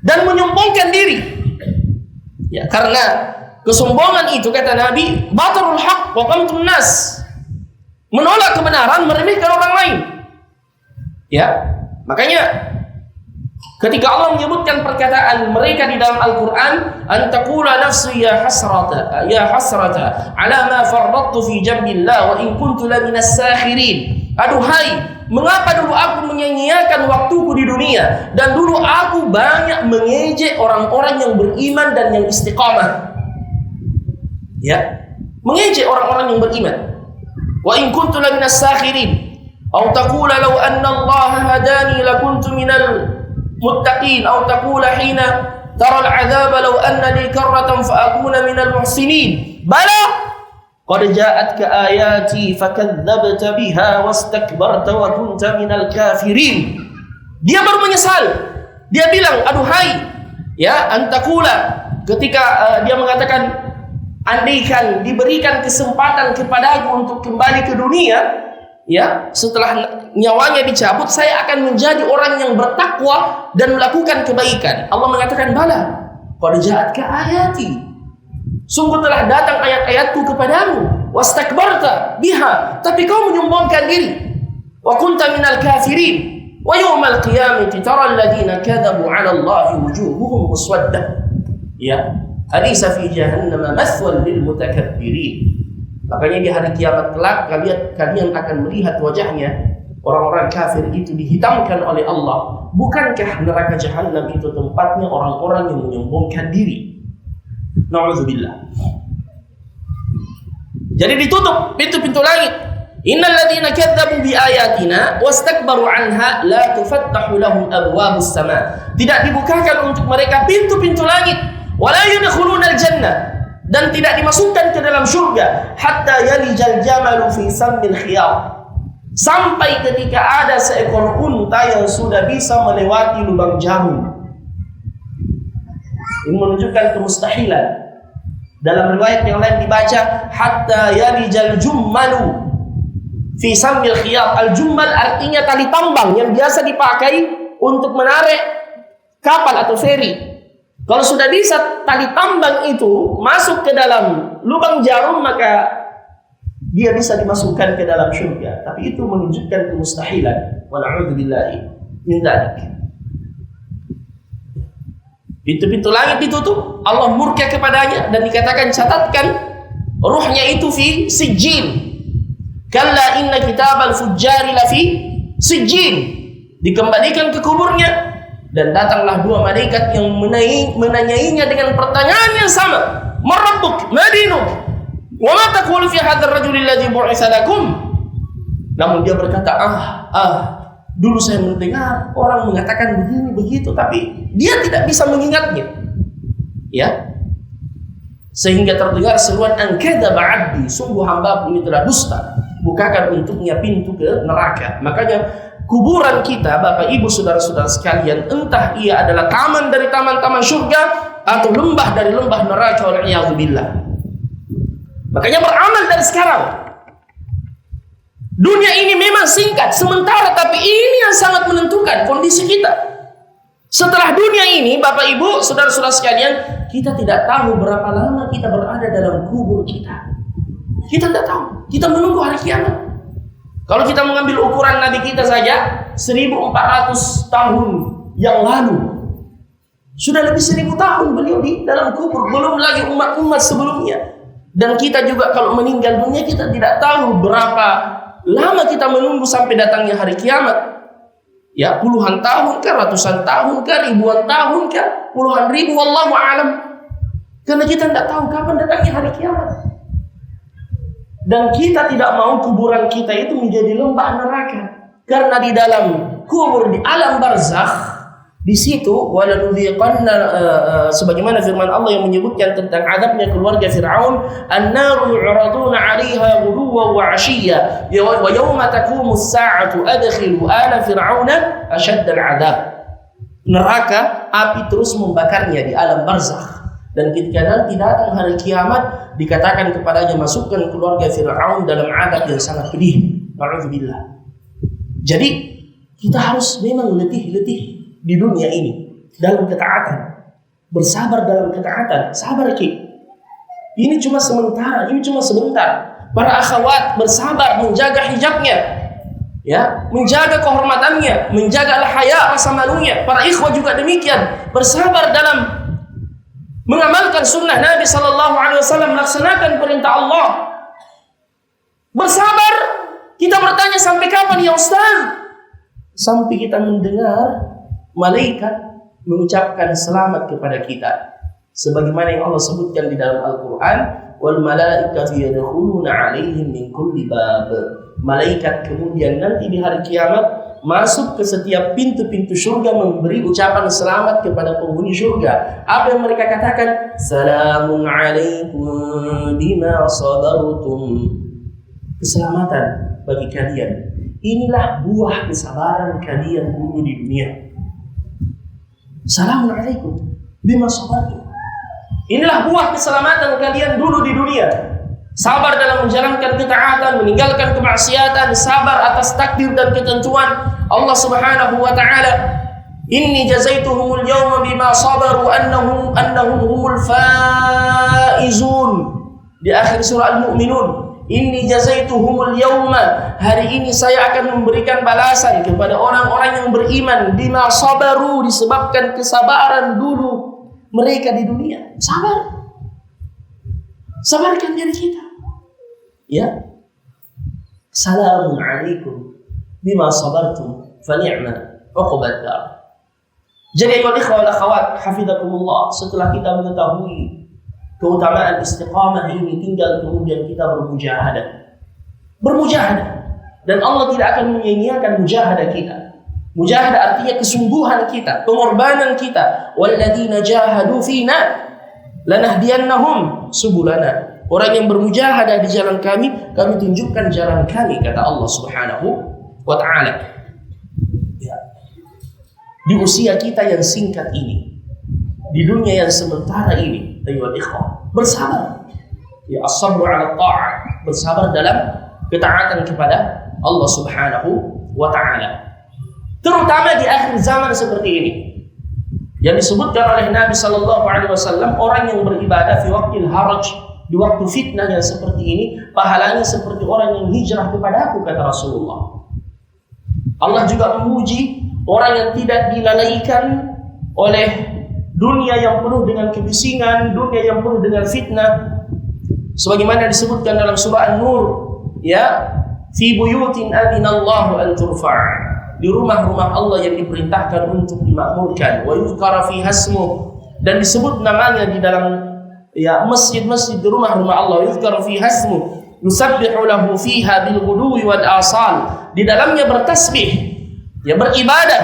dan menyombongkan diri, ya, karena kesombongan itu, kata Nabi, batarul haq wa qamtun nas, menolak kebenaran, meremehkan orang lain. Ya, makanya ketika Allah menyebutkan perkataan mereka di dalam Al-Quran, antaqula nafsi ya hasrata ala ma farrattu fi jambillah wa in kuntu laminas sakhirin. Aduhai, mengapa dulu aku menyia-nyiakan waktuku di dunia, dan dulu aku banyak mengejek orang-orang yang beriman dan yang istiqamah. Ya, mengejek orang-orang yang beriman. wa in kuntu laminas sakhirin aw taqula law anna Allah hadani lakuntu minal muttaqin aw taqula hina tara al-'adzaba law anna li karratan fa akuna minal muhsinin. Bala qad ja'atka ayati fakadzdzabta biha wastakbarta wa kunta minal kafirin. Dia baru menyesal. Dia bilang, aduhai, ya, antakula, ketika dia mengatakan, andaikan diberikan kesempatan kepadaku untuk kembali ke dunia, ya, setelah nyawanya dicabut, saya akan menjadi orang yang bertakwa dan melakukan kebaikan. Allah mengatakan, bala, qad ja'atka ayati, sungguh telah datang ayat-ayatku kepadamu, wastakbarta biha, tapi kau menyombongkan diri, wa kunta minal kafirin. Wa yawmal qiyamati tara alladziina kadzabu 'ala Allahi wujuhuhum muswaddah. Ya, alisa fi jahannam mathwan lil mutakabbirin. Makanya di hari kiamat kelak kalian akan melihat wajahnya orang-orang kafir itu dihitamkan oleh Allah. Bukankah neraka jahanam itu tempatnya orang-orang yang menyombongkan diri? Na'udzubillah. Jadi ditutup pintu-pintu langit. Innal ladzina kadzdzabu bi ayatina wastakbaru 'anha la tufattahu lahum abwabus sama. Tidak dibukakan untuk mereka pintu-pintu langit. Wala yadkhuluna al-jannah, dan tidak dimasukkan ke dalam surga hatta yalijal jamalu fi sammil khiyat. Sampai ketika ada seekor unta yang sudah bisa melewati lubang jarum. Ini menunjukkan kemustahilan. Dalam riwayat yang lain dibaca hatta yalijal jummalu fi sammil khiyat. Al-jummal artinya tali tambang yang biasa dipakai untuk menarik kapal atau feri. Kalau sudah bisa tali tambang itu masuk ke dalam lubang jarum, maka dia bisa dimasukkan ke dalam syurga. Tapi itu menunjukkan kemustahilan. Wa na'udzubillahi min dzalik. Pintu-pintu langit ditutup, Allah murka kepadanya dan dikatakan catatkan ruhnya itu fi sijjin. Kalla inna kitabal fujjari lafi sijjin. Dikembalikan ke kuburnya dan datanglah dua malaikat yang menanyainya dengan pertanyaan yang sama. Marabbuk, madinuk, wa ma taqulu fi hadzal rajul alladhi bu'itsa lakum. Namun dia berkata, dulu saya mendengar orang mengatakan begini begitu, tapi dia tidak bisa mengingatnya. Ya. Sehingga terdengar seruan an-kadzaba 'abdi, sungguh hamba-Mu ini telah dusta. Bukakan untuknya pintu ke neraka. Makanya kuburan kita, Bapak Ibu saudara-saudara sekalian, entah ia adalah taman dari taman-taman surga atau lembah dari lembah neraka, wal'iyadzubillah. Makanya beramal dari sekarang. Dunia ini memang singkat sementara, tapi ini yang sangat menentukan kondisi kita. Setelah dunia ini, Bapak Ibu saudara-saudara sekalian, kita tidak tahu berapa lama kita berada dalam kubur kita. Kita tidak tahu. Kita menunggu hari kiamat. Kalau kita mengambil ukuran Nabi kita saja, 1400 tahun yang lalu, sudah lebih 1000 tahun beliau di dalam kubur. Belum lagi umat-umat sebelumnya. Dan kita juga kalau meninggal dunia, kita tidak tahu berapa lama kita menunggu sampai datangnya hari kiamat. Ya, puluhan tahun kah, ratusan tahun kah, ribuan tahun kah, puluhan ribu, wallahu a'lam. Karena kita tidak tahu kapan datangnya hari kiamat. Dan kita tidak mau kuburan kita itu menjadi lembah neraka. Karena di dalam kubur, di alam barzakh, di situ walanudhiqanna, sebagaimana firman Allah yang menyebutkan tentang azabnya keluarga Fir'aun, an-naru yu'raduna 'alaiha ghuduwwan wa 'ashiyya wa yawma taqumu as-sa'atu adkhilu ala fir'auna ashadda al-'adzab. Neraka, api terus membakarnya di alam barzakh. Dan ketika nanti datang hari kiamat, dikatakan kepadanya, masukkan keluarga Fir'aun dalam azab yang sangat pedih. Na'udzubillah. Jadi kita harus memang letih-letih di dunia ini dalam ketaatan, bersabar dalam ketaatan. Sabar ki. Ini cuma sementara, ini cuma sebentar. Para akhwat bersabar menjaga hijabnya, ya, menjaga kehormatannya, menjaga al-haya, rasa malunya. Para ikhwah juga demikian, bersabar dalam mengamalkan sunnah Nabi sallallahu alaihi wasallam, melaksanakan perintah Allah. Bersabar. Kita bertanya, sampai kapan ya Ustaz? Sampai kita mendengar malaikat mengucapkan selamat kepada kita. Sebagaimana yang Allah sebutkan di dalam Al-Quran, wal malaikatu yadkhuluna 'alaihim min kulli bab. Malaikat kemudian nanti di hari kiamat masuk ke setiap pintu-pintu surga memberi ucapan selamat kepada penghuni surga. Apa yang mereka katakan? Salamun 'alaikum bima sabartum. Keselamatan bagi kalian. Inilah buah kesabaran kalian dulu di dunia. Salamun 'alaikum bima sabartum. Inilah buah keselamatan kalian dulu di dunia. Sabar dalam menjalankan ketaatan, meninggalkan kemaksiatan, sabar atas takdir dan ketentuan Allah Subhanahu wa taala. Inni jazaituhumul yawma bima sabaru annahum humul faizun. Di akhir surah Al-Mu'minun, inni jazaituhumul yawma, hari ini saya akan memberikan balasan kepada orang-orang yang beriman bima sabaru, disebabkan kesabaran dulu mereka di dunia. Sabarkan diri kita. Ya. Salamun 'alaikum bima sabartum fa ni'ma 'uqbad dar. Jadi ikhwan wal akhwat hafizakumullah, setelah kita mengetahui keutamaan istiqamah ini, tinggal kemudian kita bermujahadah. Dan Allah tidak akan menyia-nyiakan mujahadah kita. Mujahadah artinya kesungguhan kita, pengorbanan kita. Walladzina jahadu fina lanahdiyannahum subulana. Orang yang bermujahadah di jalan kami tunjukkan jalan kami, kata Allah Subhanahu wa taala. Ya. Di usia kita yang singkat ini, di dunia yang sementara ini, ayyuhal ikhwah, bersabar. Ya, as-sabru 'ala ta'ah, bersabar dalam ketaatan kepada Allah Subhanahu wa taala. Terutama di akhir zaman seperti ini. Yang disebutkan oleh Nabi sallallahu alaihi wasallam, orang yang beribadah fi waqtil haraj, di waktu fitnah yang seperti ini, pahalanya seperti orang yang hijrah kepada aku, kata Rasulullah. Allah juga memuji orang yang tidak dilalaikan oleh dunia yang penuh dengan kebisingan, dunia yang penuh dengan fitnah. Sebagaimana disebutkan dalam surah An-Nur, ya, fi buyutin adinallahu an turfa', di rumah-rumah Allah yang diperintahkan untuk dimakmurkan, wa yuzkara fiha ismuh, dan disebut namanya di dalam, ya, masjid-masjid di rumah-rumah Allah, yuzkara fiha ismuh, yusabbihu lahu fiha bil ghuduwi wal asal, di dalamnya bertasbih, ya, beribadah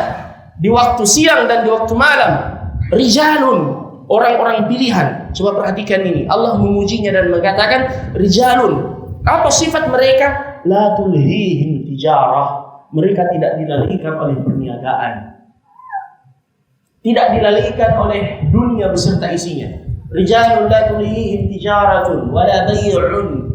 di waktu siang dan di waktu malam. Rijalun, orang-orang pilihan. Coba perhatikan ini, Allah memujinya dan mengatakan rijalun. Apa sifat mereka? La tulhihim tijarah, mereka tidak dilalaikan oleh perniagaan, tidak dilalaikan oleh dunia beserta isinya. Rijalun la tulhihim tijaratun wala bay'un,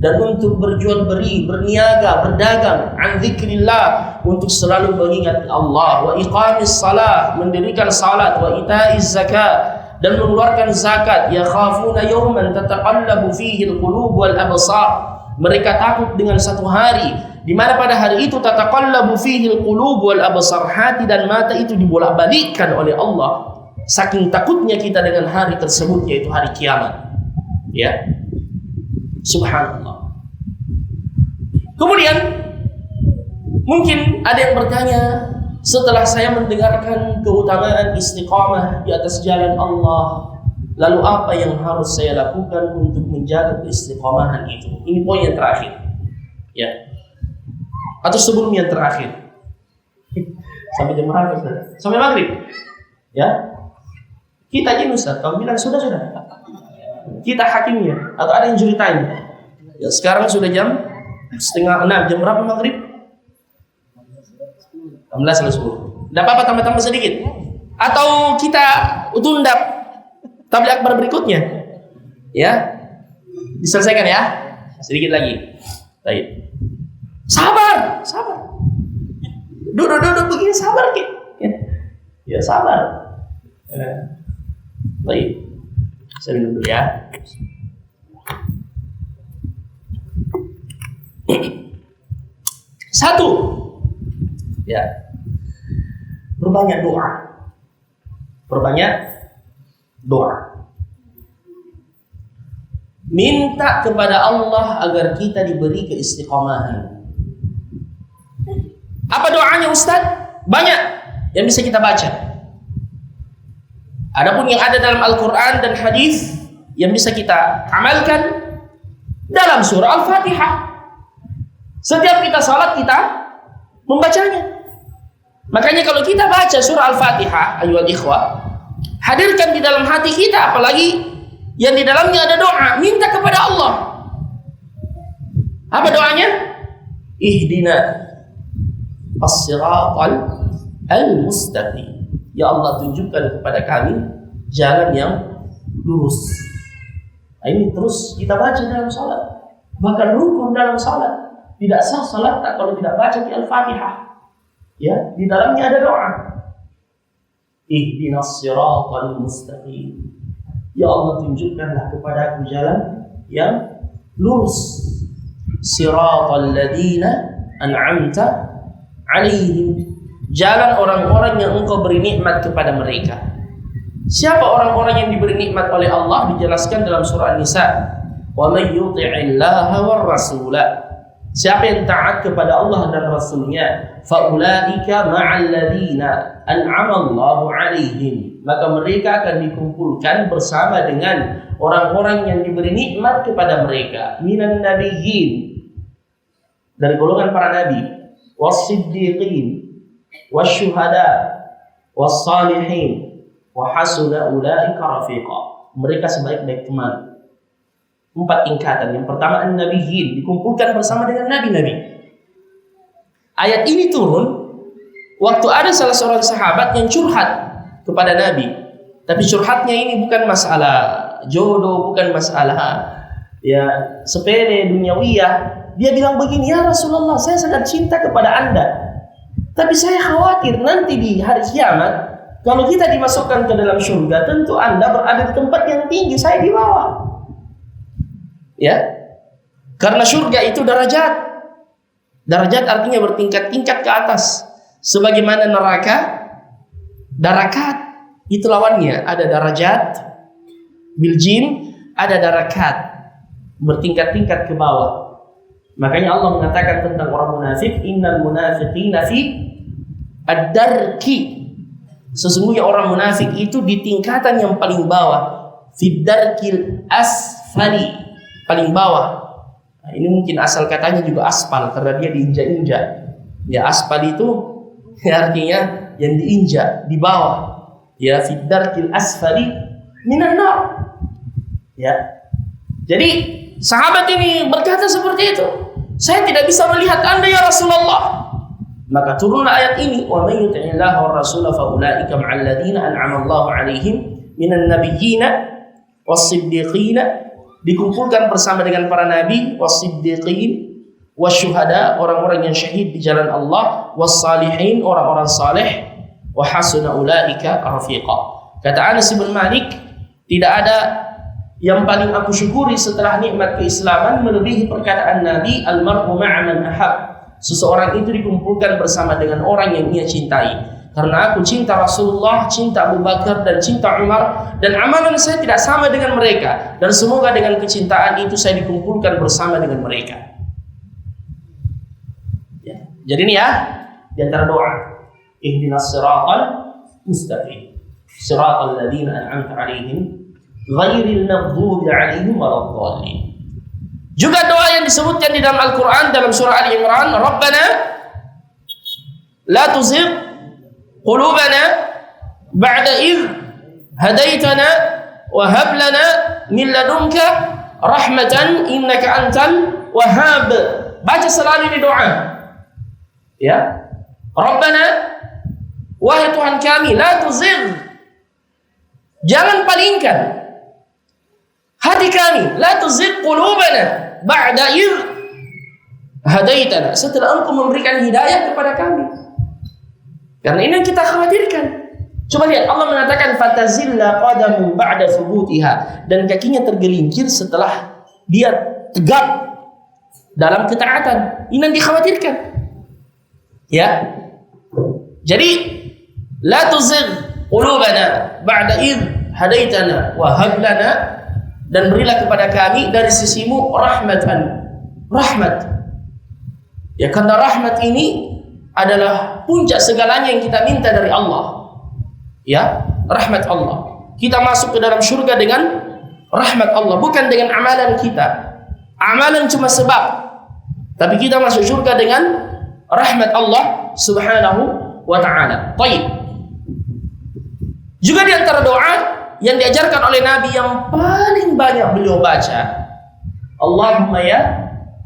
dan untuk berjual beli, berniaga, berdagang, an dzikrillah, untuk selalu mengingat Allah, wa iqamis salat, mendirikan salat, wa itaiz zakat, dan mengeluarkan zakat. Yakhafuna yawman tataqallabu fihi alqulub wal absar, mereka takut dengan satu hari di mana pada hari itu tataqallabu fihi alqulub wal absar, hati dan mata itu dibolak-balikkan oleh Allah. Saking takutnya kita dengan hari tersebut, yaitu hari kiamat. Ya. Subhanallah. Kemudian mungkin ada yang bertanya, setelah saya mendengarkan keutamaan istiqamah di atas jalan Allah, lalu apa yang harus saya lakukan untuk menjaga keistiqamahan itu? Ini poin yang terakhir, ya, atau sebelum yang terakhir. Sampai jam berapa, Ustaz? Sampai maghrib, ya. Kita aja, Ustaz, kamu bilang sudah. Kita hakimnya, atau ada yang jury time? Ya, sekarang sudah jam 5:30. Jam berapa maghrib? 16:10. Tidak apa-apa, tambah-tambah sedikit. Atau kita tunda tabligh akbar berikutnya, ya, diselesaikan ya, sedikit lagi. Baik. Sabar. Duduk begini, sabar, Ki. Ya, sabar. Baik. Saya minum dulu ya. Satu, ya, perbanyak doa. Minta kepada Allah agar kita diberi keistiqomahan. Apa doanya, Ustaz? Banyak yang bisa kita baca. Adapun yang ada dalam Al-Quran dan hadis, yang bisa kita amalkan dalam surah Al-Fatihah. Setiap kita salat kita membacanya. Makanya kalau kita baca surah Al-Fatihah, ayyuhal ikhwah, hadirkan di dalam hati kita, apalagi yang di dalamnya ada doa, minta kepada Allah. Apa doanya? Ihdina as-siratal al-mustaqim. Ya Allah, tunjukkan kepada kami jalan yang lurus. Nah, ini terus kita baca dalam salat. Bahkan rukun dalam salat. Tidak sah salat kalau tidak baca di Al-Fatihah. Ya, di dalamnya ada doa. Ihdinas siratal mustaqim. Ya Allah, tunjukkanlah kepadaku jalan yang lurus. Siratal ladzina an'amta 'alaihim. Jalan orang-orang yang Engkau beri nikmat kepada mereka. Siapa orang-orang yang diberi nikmat oleh Allah? Dijelaskan dalam surah An-Nisa. Wa may yuti'illaha war rasula. Siapa yang taat kepada Allah dan Rasulnya, faulaika ma'al ladzina an'ama Allahu 'alaihim, maka mereka akan dikumpulkan bersama dengan orang-orang yang diberi nikmat kepada mereka, minan nabiyyin, dari golongan para nabi, was-siddiqin, wasyuhada, was-salihin, wa hasuna ulaika rafiqa. Mereka sebaik-baik teman. 4 tingkatan. Yang pertama an-nabiyyin, dikumpulkan bersama dengan nabi-nabi. Ayat ini turun waktu ada salah seorang sahabat yang curhat kepada Nabi. Tapi curhatnya ini bukan masalah jodoh, bukan masalah ya sepele duniawiyah. Dia bilang begini, ya Rasulullah, saya sangat cinta kepada Anda, tapi saya khawatir nanti di hari kiamat kalau kita dimasukkan ke dalam surga, tentu Anda berada di tempat yang tinggi, saya di bawah. Ya, karena surga itu darajat. Darajat artinya bertingkat-tingkat ke atas. Sebagaimana neraka, darakat itu lawannya. Ada darajat bil jim, ada darakat, bertingkat-tingkat ke bawah. Makanya Allah mengatakan tentang orang munafik, innal munafiqina fi ad-darki. Sesungguhnya orang munafik itu di tingkatan yang paling bawah, fi darkil asfali, paling bawah. Nah, ini mungkin asal katanya juga aspal karena dia diinjak-injak. Ya, aspal itu ya, artinya yang diinjak di bawah. Ya, fid darkil asfali minan nar. Ya. Jadi sahabat ini berkata seperti itu. Saya tidak bisa melihat Anda ya Rasulullah. Maka turunlah ayat ini, wa may yuti'illaha war rasula fa ulaika ma'al ladzina an'ama Allahu 'alaihim minan nabiyyina was-siddiqina. Dikumpulkan bersama dengan para nabi, was-siddiqin, wasyuhada, orang-orang yang syahid di jalan Allah, was-salihin, orang-orang saleh, wa hasuna ulaika rafiqa. Kata Anas bin Malik, tidak ada yang paling aku syukuri setelah nikmat keislaman melebihi perkataan Nabi, al-mar'u ma'a man ahab. Seseorang itu dikumpulkan bersama dengan orang yang ia cintai. Karena aku cinta Rasulullah, cinta Abu Bakar, dan cinta Umar, dan amalan saya tidak sama dengan mereka, dan semoga dengan kecintaan itu saya dikumpulkan bersama dengan mereka. Ya. Jadi ini ya, di antara doa, ihdinas siratal mustaqim, siratal ladzina an'amta 'alaihim ghairil maghdubi 'alaihim waladdallin. Juga doa yang disebutkan di dalam Al-Quran dalam surah Ali Imran, Rabbana la tuzigh qulubana ba'da idh hadaitana wa hab lana min ladunka rahmatan innaka antal wahhab. Baca selalu ini doa. Ya. Rabbana, wahai Tuhan kami, la tuzigh, jangan palingkan hati kami, la tuzigh qulubana ba'da idh hadaitana, setelah Engkau memberikan hidayah kepada kami. Karena ini yang kita khawatirkan. Coba lihat, Allah mengatakan fatazilla qadamu ba'da thubutiha, dan kakinya tergelincir setelah dia tegap dalam ketaatan. Ini yang dikhawatirkan. Ya. Jadi la tuzigh qulubana ba'da idh hadaitana wa hab lana, dan berilah kepada kami dari sisimu rahmatan, rahmat. Ya, karena rahmat ini adalah puncak segalanya yang kita minta dari Allah. Ya, rahmat Allah. Kita masuk ke dalam surga dengan rahmat Allah, bukan dengan amalan kita. Amalan cuma sebab, tapi kita masuk surga dengan rahmat Allah Subhanahu wa ta'ala. Baik. Juga di antara doa yang diajarkan oleh Nabi yang paling banyak beliau baca, Allahumma ya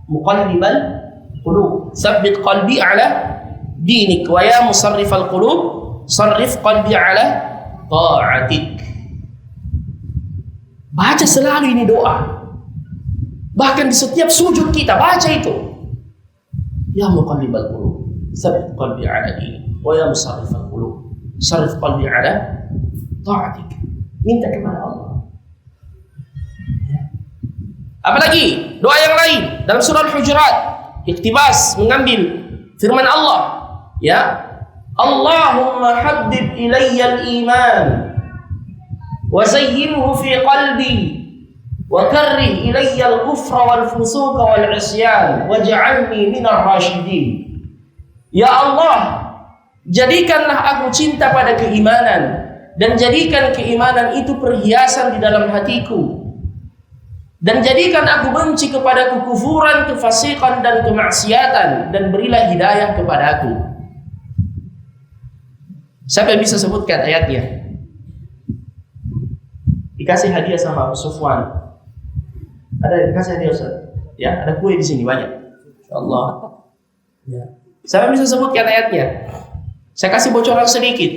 muqallibal qulub, tsabbit qalbi ala dinik, wa ya musarrifal qulub, sarrif qalbi ala ta'atik. Baca selalu ini doa. Bahkan di setiap sujud kita baca itu. Ya muqallibal qulub, tsabbit qalbi ala dinik, wa ya musarrifal qulub, sarrif qalbi ala ta'atik. Minta kepada Allah. Apalagi doa yang lain dalam surah Al-Hujurat, iktibas, mengambil firman Allah, ya, Allahumma habbib ilayya al-iman wa zayyinhu fi qalbi wa karrih ilayya al-kufra wal fusuqa wal isyan waj'alni minar rasyidin. Ya Allah, jadikanlah aku cinta pada keimanan dan jadikan keimanan itu perhiasan di dalam hatiku, dan jadikan aku benci kepada kekufuran, kefasikan dan kemaksiatan, dan berilah hidayah kepada aku. Siapa yang bisa sebutkan ayatnya? Dikasih hadiah sama Abu Sufwan. Ada yang dikasih hadiah, Ustaz? Ya, ada kue di sini banyak. Insyaallah. Ya. Siapa yang bisa sebutkan ayatnya? Saya kasih bocoran sedikit.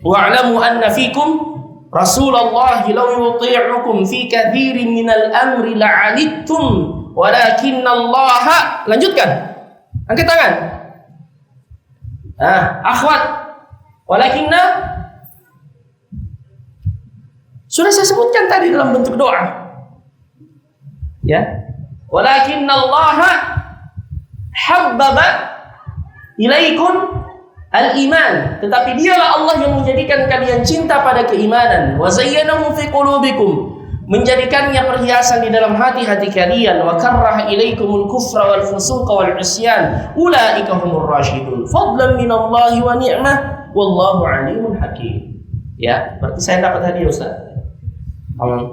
Wa'lamu anna fikum Rasulullah law yuti'ukum fi katsirin minal amri la'anittum walakinna Allah, lanjutkan. Angkat tangan. Akhwat. Walakinna, sudah saya sebutkan tadi dalam bentuk doa. Ya. Walakinna Allah habbaba ilaikum al-iman, tetapi dialah Allah yang menjadikan kalian cinta pada keimanan. Wa zayyanahu fi qulubikum, menjadikannya perhiasan di dalam hati-hati kalian. Wa karraha ilaikumul kufra wal fusuqa wal isyan ulaika humur rasyidun fadlan minallahi wa ni'mah wallahu alimun hakim. Ya, berarti saya dapat hadiah, Ustaz. Amin.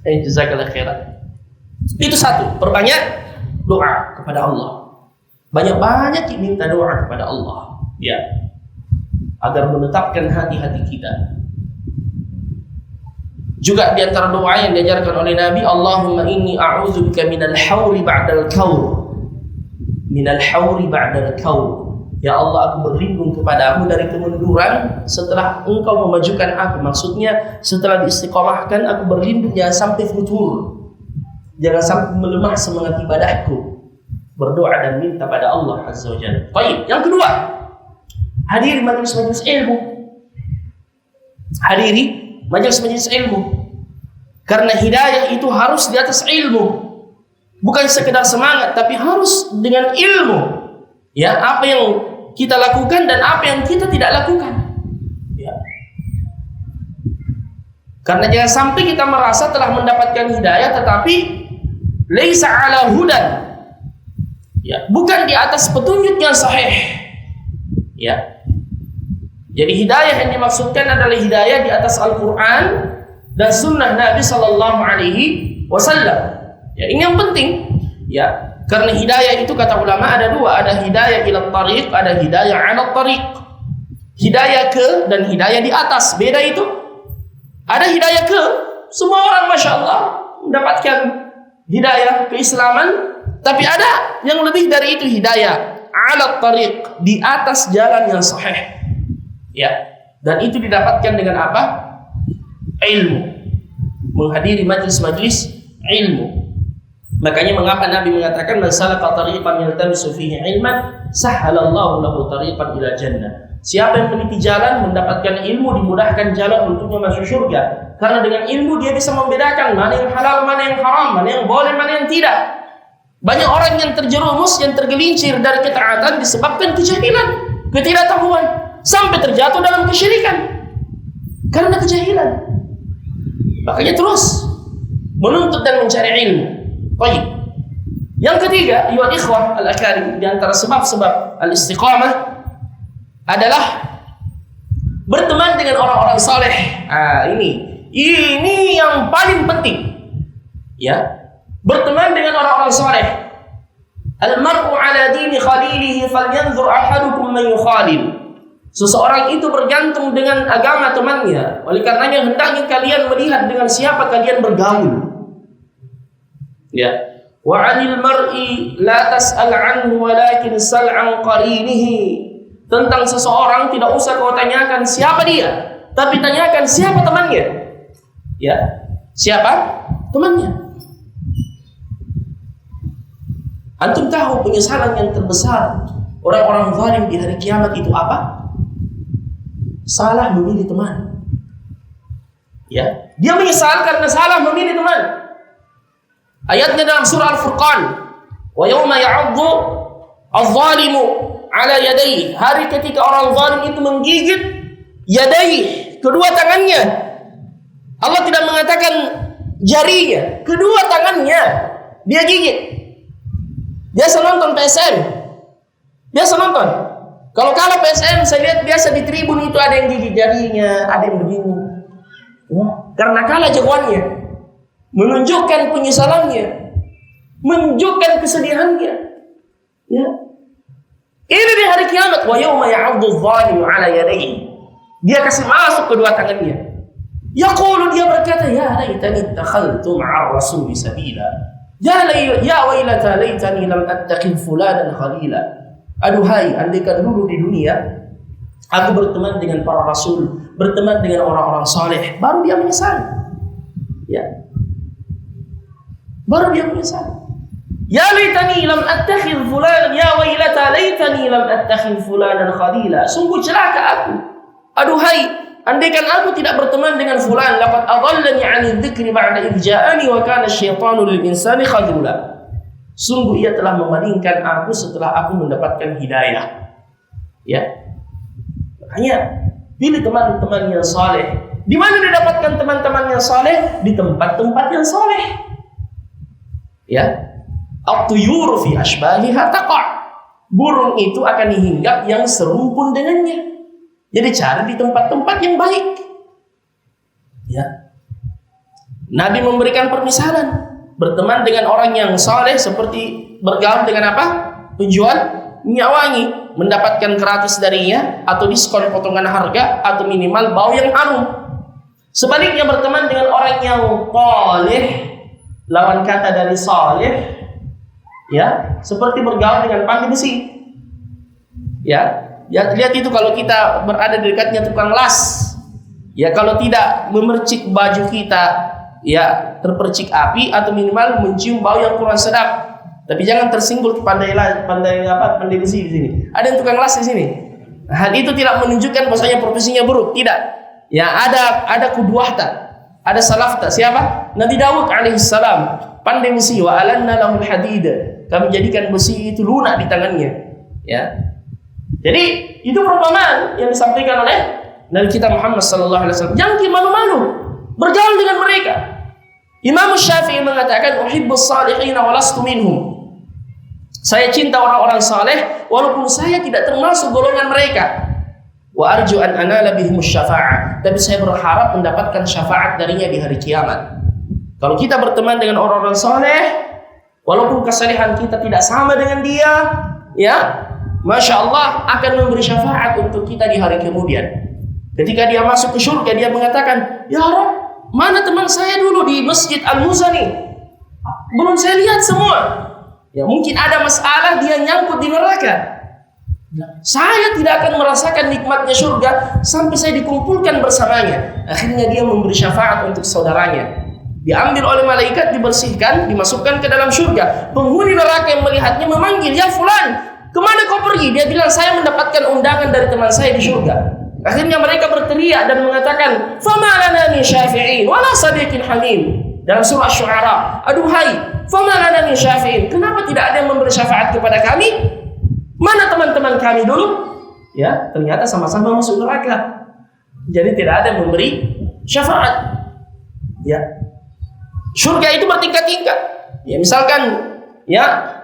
Jazakallahu khairan. Itu satu, perbanyak doa kepada Allah. Banyak-banyak minta doa kepada Allah. Ya, agar menetapkan hati-hati kita. Juga di antara doa yang diajarkan oleh Nabi, Allahumma inni a'udzubika minal hauri ba'dal kaur. Minal hauri ba'dal kaur. Ya Allah, aku berlindung kepadamu dari kemunduran setelah engkau memajukan aku. Maksudnya setelah diistiqomahkan, aku berlindung jangan sampai futur, jangan sampai melemah semangat ibadahku. Berdoa dan minta pada Allah Azza wa Jalla. Baik, yang kedua, hadiri majelis-majelis ilmu. Hadiri majelis-majelis ilmu. Karena hidayah itu harus di atas ilmu. Bukan sekedar semangat, tapi harus dengan ilmu. Ya, apa yang kita lakukan dan apa yang kita tidak lakukan. Ya. Karena jangan sampai kita merasa telah mendapatkan hidayah tetapi laisa ala hudan. Ya, bukan di atas petunjuk yang sahih. Ya. Jadi hidayah yang dimaksudkan adalah hidayah di atas Al-Quran dan sunnah Nabi Sallallahu Alaihi Wasallam. Ya, ini yang penting. Ya, karena hidayah itu kata ulama ada dua, ada hidayah ila tariq, ada hidayah ala tariq. Hidayah ke dan hidayah di atas, beda itu. Ada hidayah ke, semua orang masya Allah mendapatkan hidayah keislaman, tapi ada yang lebih dari itu, hidayah ala tariq, di atas jalan yang sahih. Ya, dan itu didapatkan dengan apa? Ilmu. Menghadiri majlis-majlis ilmu. Makanya mengapa Nabi mengatakan man salaka tariqan yaltamisu fihi ilman sahhalallahu lahu tariqan ila jannah. Siapa yang meniti jalan mendapatkan ilmu, dimudahkan jalan untuknya masuk surga. Karena dengan ilmu dia bisa membedakan mana yang halal, mana yang haram, mana yang boleh, mana yang tidak. Banyak orang yang terjerumus, yang tergelincir dari ketaatan disebabkan kejahilan, ketidaktahuan, sampai terjatuh dalam kesyirikan karena kejahilan. Makanya terus menuntut dan mencari ilmu. Baik. Yang ketiga, ayuhal ikhwah al-akarim, di antara sebab-sebab al-istiqamah adalah berteman dengan orang-orang saleh. Ini yang paling penting. Ya, berteman dengan orang-orang saleh. Al-mar'u ala dini khalilihi falyanzur ahadukum man yukhalil. Seseorang itu bergantung dengan agama temannya. Oleh karenanya hendaknya kalian melihat dengan siapa kalian bergaul. Ya. Wa 'anil mar'i la tas'al 'anhu walakin sal 'an qarinihi. Tentang seseorang tidak usah kau tanyakan siapa dia, tapi tanyakan siapa temannya. Ya. Siapa? Temannya. Antum tahu penyesalan yang terbesar orang-orang zalim di hari kiamat itu apa? Salah memilih teman. Ya, dia menyesal karena salah memilih teman. Ayatnya dalam surah Al-Furqan, wa yawma ya'addu adh-dhalimu 'ala yadayhi. Hari ketika orang zalim itu menggigit yadayhi, kedua tangannya. Allah tidak mengatakan jarinya, kedua tangannya dia gigit. Biasa nonton PSM. Biasa nonton. Kalau kalah PSM, saya lihat biasa di tribun itu ada yang gigit jarinya, ada yang begini. Ya, karena kalah jagoannya. Menunjukkan penyesalannya. Menunjukkan kesedihannya. Ya. Ini di hari kiamat. Wa yawma ya'addu adh-dhalimu 'ala yadayhi. Dia kasih masuk kedua tangannya. Yaqulu, dia berkata, ya laitani takhaltu ma'a rasuli sabila. Ya wailata laitani lam attakhidh fulanan khalila. Aduhai, andaikan dulu di dunia aku berteman dengan para rasul, berteman dengan orang-orang saleh, baru dia menyesal. Ya. Baru dia menyesal. Ya laitani lam attakhidh fulanan, ya wailata laitani lam attakhidh fulanan khalila. Sungguh celaka aku. Aduhai, andaikan aku tidak berteman dengan fulan, laqad adallani 'anil dzikri ba'da idh ja'ani wa kana asyaitanu lil insani khadula. Sungguh ia telah memalingkan aku setelah aku mendapatkan hidayah. Ya. Hanya pilih teman-teman yang saleh. Di mana didapatkan teman-teman yang saleh? Di tempat-tempat yang saleh. Ya. At-tuyuru fi ashbahiha taqa'. Burung itu akan dihinggap yang serumpun dengannya. Jadi cari di tempat-tempat yang baik. Ya. Nabi memberikan permisalan. Berteman dengan orang yang saleh seperti bergaul dengan apa? Penjual minyak wangi, mendapatkan gratis darinya atau diskon potongan harga atau minimal bau yang harum. Sebaliknya berteman dengan orang yang saleh, lawan kata dari saleh, ya, seperti bergaul dengan pandai besi. Ya. Ya, lihat itu kalau kita berada di dekatnya tukang las. Ya, kalau tidak memercik baju kita, ya terpercik api atau minimal mencium bau yang kurang sedap. Tapi jangan tersinggung pandai besi di sini. Ada yang tukang las di sini. Hal itu tidak menunjukkan bahwasanya profesinya buruk, tidak. Ya, ada kudwahta, ada salafta. Siapa? Nabi Daud alaihissalam pandai besi, wa alanna lahul hadid. Kami jadikan besi itu lunak di tangannya. Ya. Jadi itu perumpamaan yang disampaikan oleh Nabi kita Muhammad sallallahu alaihi wasallam. Jangan malu-malu bergaul dengan mereka. Imam Syafi'i mengatakan, uhibbus salihin wa lastu minhum. Saya cinta orang-orang saleh walaupun saya tidak termasuk golongan mereka. Wa arju an anala bihimus syafa'ah. Tapi saya berharap mendapatkan syafaat darinya di hari kiamat. Kalau kita berteman dengan orang-orang saleh, walaupun kesalehan kita tidak sama dengan dia, ya, Masya Allah akan memberi syafaat untuk kita di hari kemudian. Ketika dia masuk ke surga, dia mengatakan, ya Rabb, mana teman saya dulu di Masjid Al-Muzani? Belum saya lihat semua. Ya, mungkin ada masalah dia nyangkut di neraka. Saya tidak akan merasakan nikmatnya surga sampai saya dikumpulkan bersamanya. Akhirnya dia memberi syafaat untuk saudaranya. Diambil oleh malaikat, dibersihkan, dimasukkan ke dalam surga. Penghuni neraka yang melihatnya memanggil, ya fulan, kemana kau pergi? Dia bilang, saya mendapatkan undangan dari teman saya di surga. Akhirnya mereka berteriak dan mengatakan, fama lana min syafi'in wala sadiqin hamim. Dalam surah Asy-Syu'ara, aduhai, fama lana min syafi'in, kenapa tidak ada yang memberi syafaat kepada kami? Mana teman-teman kami dulu? Ya, ternyata sama-sama masuk neraka. Jadi tidak ada yang memberi syafaat. Ya. Surga itu bertingkat-tingkat. Ya, misalkan ya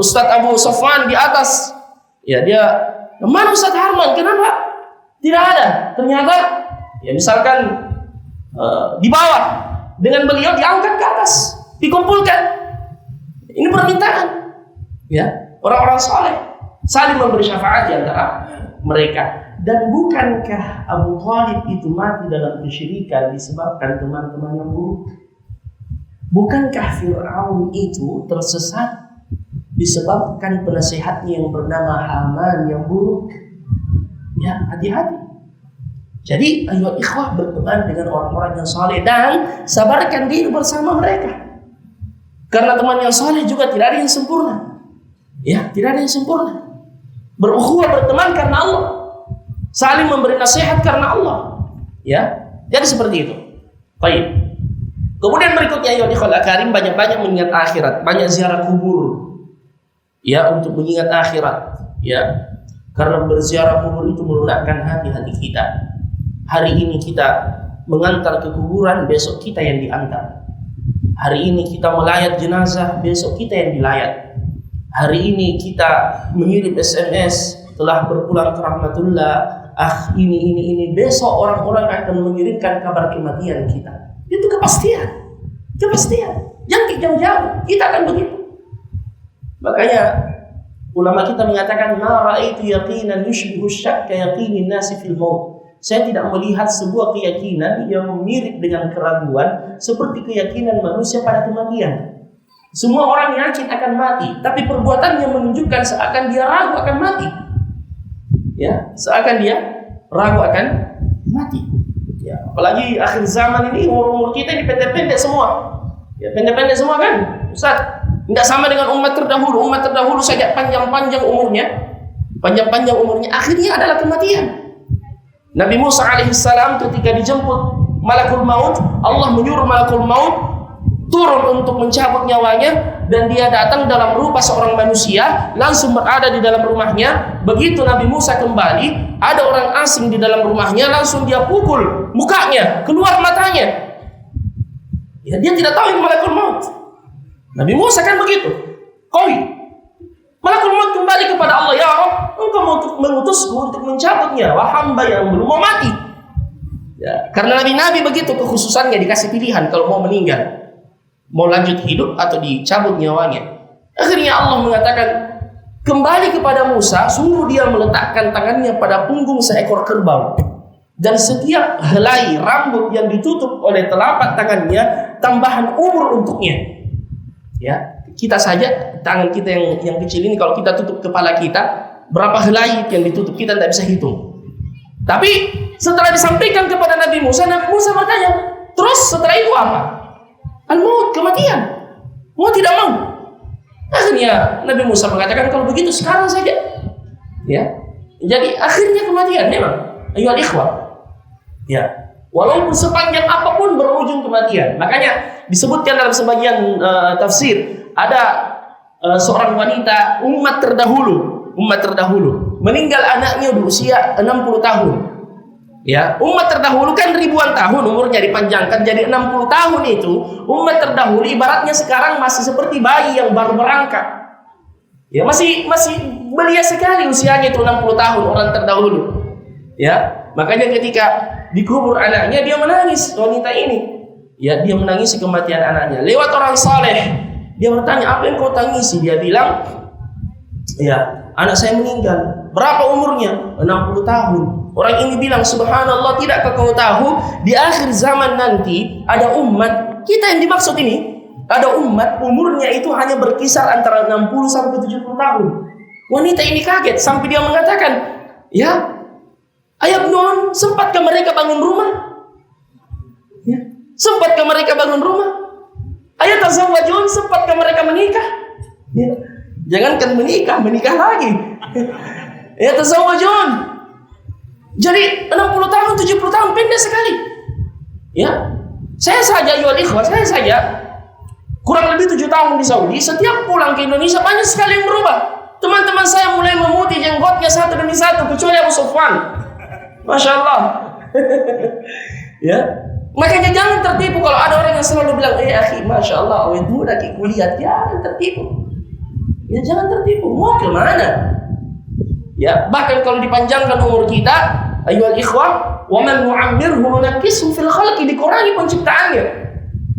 Ustadz Abu Sofwan di atas. Ya, dia, mana Ustadz Harman? Kenapa? Tidak ada. Ternyata ya misalkan di bawah, dengan beliau diangkat ke atas. dikumpulkan. Ini permintaan. Ya, orang-orang saleh saling memberi syafaat di antara mereka. Dan bukankah Abu Thalib itu mati dalam kesyirikan disebabkan teman-teman yang buruk? Bukankah Fir'aun itu tersesat disebabkan penasehatnya yang bernama Haman yang buruk? Ya, hati-hati. Jadi, ayo ikhwah, berteman dengan orang-orang yang saleh dan sabarkan diri bersama mereka. Karena teman yang saleh juga tidak ada yang sempurna. Ya, tidak ada yang sempurna. Berukhuwah, berteman karena Allah. Saling memberi nasihat karena Allah. Ya, jadi seperti itu. Baik. Kemudian berikutnya, ya ikhwal karim, banyak-banyak mengingat akhirat, banyak ziarah kubur. Ya, untuk mengingat akhirat. Ya, karena berziarah kubur itu melunakkan hati-hati kita. Hari ini kita mengantar ke kuburan, besok kita yang diantar. Hari ini kita melayat jenazah, besok kita yang dilayat. Hari ini kita mengirim SMS telah berpulang ke rahmatullah. Ini besok orang-orang akan mengirimkan kabar kematian kita. Itu kepastian. Jangan jauh-jauh, kita akan begitu. Makanya ulama kita mengatakan, ma ra'aitu yaqinan yushbihu syakka yaqinin nasi fil maut. Saya tidak melihat sebuah keyakinan yang mirip dengan keraguan seperti keyakinan manusia pada kematian. Semua orang yakin akan mati, tapi perbuatannya menunjukkan seakan dia ragu akan mati. Ya, seakan dia ragu akan mati. Ya, apalagi akhir zaman ini umur kita ini pendek-pendek semua. Ya, pendek-pendek semua kan, Ustaz. Tidak sama dengan umat terdahulu. Umat terdahulu saja panjang-panjang umurnya, akhirnya adalah kematian. Nabi Musa alaihissalam ketika dijemput malakul maut, Allah menyuruh malakul maut turun untuk mencabut nyawanya, dan dia datang dalam rupa seorang manusia, langsung berada di dalam rumahnya. Begitu Nabi Musa kembali, ada orang asing di dalam rumahnya, langsung dia pukul mukanya, keluar matanya. Ya, dia tidak tahu yang malakul maut. Nabi Musa kan begitu, koi. Malakul maut kembali kepada Allah, ya Allah, engkau mengutusku untuk mencabut nyawa hamba yang belum mau mati. Ya, karena Nabi begitu kekhususannya, dikasih pilihan kalau mau meninggal, mau lanjut hidup atau dicabut nyawanya. Akhirnya Allah mengatakan kembali kepada Musa, suruh dia meletakkan tangannya pada punggung seekor kerbau, dan setiap helai rambut yang ditutup oleh telapak tangannya tambahan umur untuknya. Ya, kita saja tangan kita yang kecil ini, kalau kita tutup kepala kita, berapa helai yang ditutup kita tidak bisa hitung. Tapi setelah disampaikan kepada Nabi Musa bertanya, terus setelah itu apa? Al-maut, kematian. Mau tidak mau. Akhirnya Nabi Musa mengatakan, kalau begitu sekarang saja. Ya. Jadi akhirnya kematian memang. Ayo al-ikhwah. Ya. Walaupun sepanjang apapun berujung kematian. Makanya disebutkan dalam sebagian tafsir, ada seorang wanita umat terdahulu meninggal anaknya di usia 60 tahun. Ya, umat terdahulu kan ribuan tahun umurnya dipanjangkan jadi 60 tahun itu. Umat terdahulu ibaratnya sekarang masih seperti bayi yang baru berangkat. Ya, masih belia sekali usianya itu 60 tahun orang terdahulu. Ya, makanya ketika dikubur anaknya dia menangis, wanita ini. Ya, dia menangisi kematian anaknya. Lewat orang saleh, dia bertanya, "Apa yang kau tangisi?" Dia bilang, "Ya, anak saya meninggal." "Berapa umurnya?" 60 tahun. Orang ini bilang, "Subhanallah, tidakkah kau tahu di akhir zaman nanti ada umat," kita yang dimaksud ini, ada umat umurnya itu hanya berkisar antara 60 sampai 70 tahun. Wanita ini kaget sampai dia mengatakan, "Ya, ayabnun, sempatkah mereka bangun rumah? Ya, sempatkah mereka bangun rumah? Ayatazawwajun, sempatkah mereka menikah?" Ya, jangankan menikah lagi. Ayatazawwajun. Jadi 60 tahun, 70 tahun pendek sekali. Ya, saya saja kurang lebih 7 tahun di Saudi. Setiap pulang ke Indonesia banyak sekali yang berubah. Teman-teman saya mulai memutih jenggotnya satu demi satu, kecuali Abu Sufwan. Masya Allah. Ya, makanya jangan tertipu kalau ada orang yang selalu bilang, akhi, Masya Allah, awet muda ki kuliah. Jangan tertipu. Ya, jangan tertipu. Mau kemana? Ya, bahkan kalau dipanjangkan umur kita, ayyuhal ikhwah, wa man nu'ammirhu nunakkishu fil khalqi, dikurangi penciptaannya.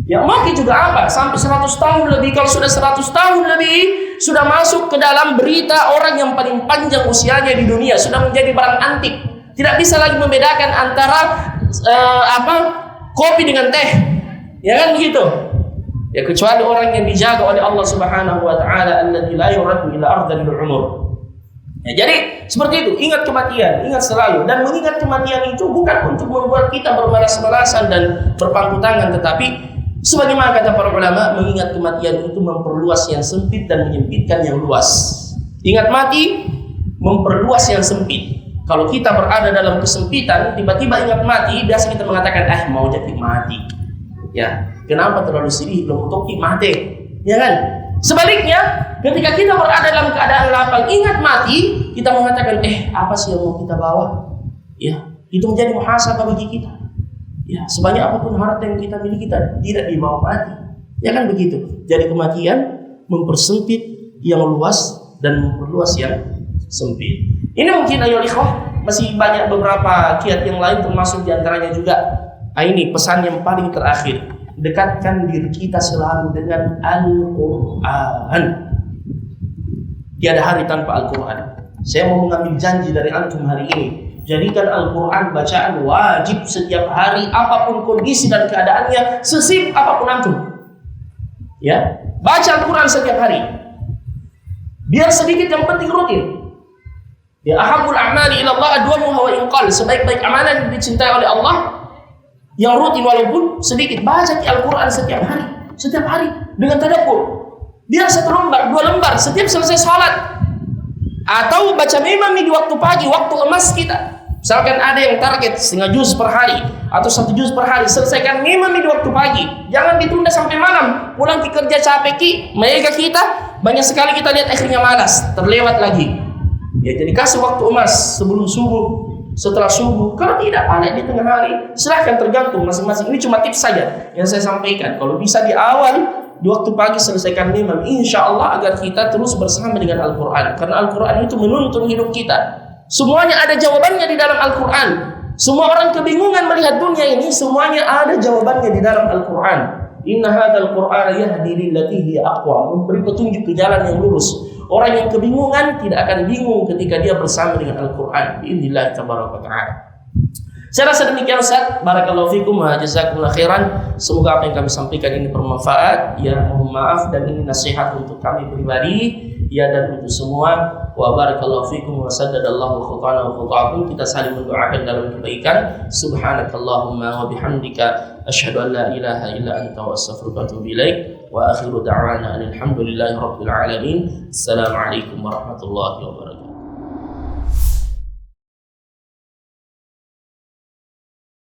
Yang mati juga apa? Sampai 100 tahun lebih. Kalau sudah 100 tahun lebih, sudah masuk ke dalam berita orang yang paling panjang usianya di dunia, sudah menjadi barang antik. Tidak bisa lagi membedakan antara kopi dengan teh. Ya kan begitu? Ya, kecuali orang yang dijaga oleh Allah Subhanahu wa taala, alladzi la yuraddu ila ardhil umur. Ya, jadi seperti itu, ingat kematian, ingat selalu. Dan mengingat kematian itu bukan untuk membuat kita bermalas-malasan dan berpangku tangan, tetapi sebagaimana kata para ulama, mengingat kematian itu memperluas yang sempit dan menyempitkan yang luas. Ingat mati memperluas yang sempit. Kalau kita berada dalam kesempitan, tiba-tiba ingat mati, biasa kita mengatakan, mau jadi mati. Ya, kenapa terlalu sedih, belum untuk mati? Ya kan? Sebaliknya, ketika kita berada dalam keadaan lapang, ingat mati, kita mengatakan, apa sih yang mau kita bawa? Ya, itu menjadi muhasabah bagi kita. Ya, sebanyak apapun harta yang kita miliki, kita tidak dibawa mati. Ya kan begitu. Jadi kematian mempersempit yang luas dan memperluas yang sempit. Ini mungkin ayo ikhwah, masih banyak beberapa kiat yang lain, termasuk diantaranya juga ini pesan yang paling terakhir. Dekatkan diri kita selalu dengan Al-Quran. Tiada hari tanpa Al-Quran. Saya mau mengambil janji dari antum hari ini. Jadikan Al-Quran bacaan wajib setiap hari, apapun kondisi dan keadaannya, sesibuk apapun antum. Ya, baca Al-Quran setiap hari. Biar sedikit, yang penting rutin. Ya, ahabul a'mali ila Allah adwamuha wa inqal. Sebaik-baik amalan yang dicintai oleh Allah yang rutin walaupun sedikit. Baca Al-Quran setiap hari dengan tadabbur. Biar 1 lembar, 2 lembar setiap selesai salat. Atau baca memang di waktu pagi, waktu emas kita. Misalkan ada yang target setengah juz per hari atau 1 juz per hari, selesaikan memang di waktu pagi. Jangan ditunda sampai malam. Pulang ke kerja capek mereka kita, banyak sekali kita lihat akhirnya malas, terlewat lagi. Ya, jadi kasih waktu emas sebelum subuh, setelah subuh. Kalau tidak pandai di tengah hari, silahkan, tergantung masing-masing. Ini cuma tips saja yang saya sampaikan. Kalau bisa di awal, di waktu pagi selesaikan memang, insya Allah agar kita terus bersama dengan Al-Quran. Karena Al-Quran itu menuntun hidup kita. Semuanya ada jawabannya di dalam Al-Quran. Semua orang kebingungan melihat dunia ini, semuanya ada jawabannya di dalam Al-Quran. Inna hadzal Qur'ana yahdi lillati hiya aqwam, memberi petunjuk ke jalan yang lurus. Orang yang kebingungan tidak akan bingung ketika dia bersama dengan Al-Quran. Bi'idznillah tabaraka ta'ala. Saya rasa demikian Ustaz. Barakallahu fikum wa jazakumullah khairan. Semoga apa yang kami sampaikan ini bermanfaat. Ya, mohon maaf, dan ini nasihat untuk kami pribadi, ya, dan untuk semua. Wa barakallahu fikum wa saddadallahu khutana wa khutaakum. Kita saling mendoakan dalam kebaikan. Subhanakallahumma wa bihamdika asyhadu an la ilaha illa anta wa astaghfiruka wa atubu ilaik. Wa akhiru da'wana alhamdulillahi rabbil alamin. Assalamualaikum warahmatullahi wabarakatuh.